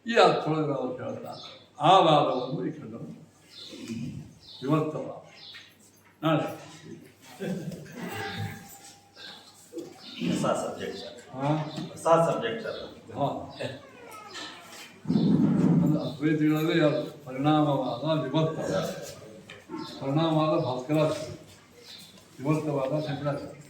ಈ ಅರ್ಥದೊಳಗೆ ನಾವು ಹೇಳ್ತಾ ಆ ವಾದವನ್ನು ಈ ಖಂಡನ ವಿವರ್ತವಾದ. ನಾಳೆ ಅದ್ವೈತಿಗಳಲ್ಲಿ ಯಾವುದು? ಪರಿಣಾಮವಾದ, ವಿವರ್ತವಾದ. ಪರಿಣಾಮವಾದ ಭಾಸ್ಕರಾಚಾರ್ಯ, ವಿವರ್ತವಾದ ಶಂಕರಾಚಾರ್ಯ.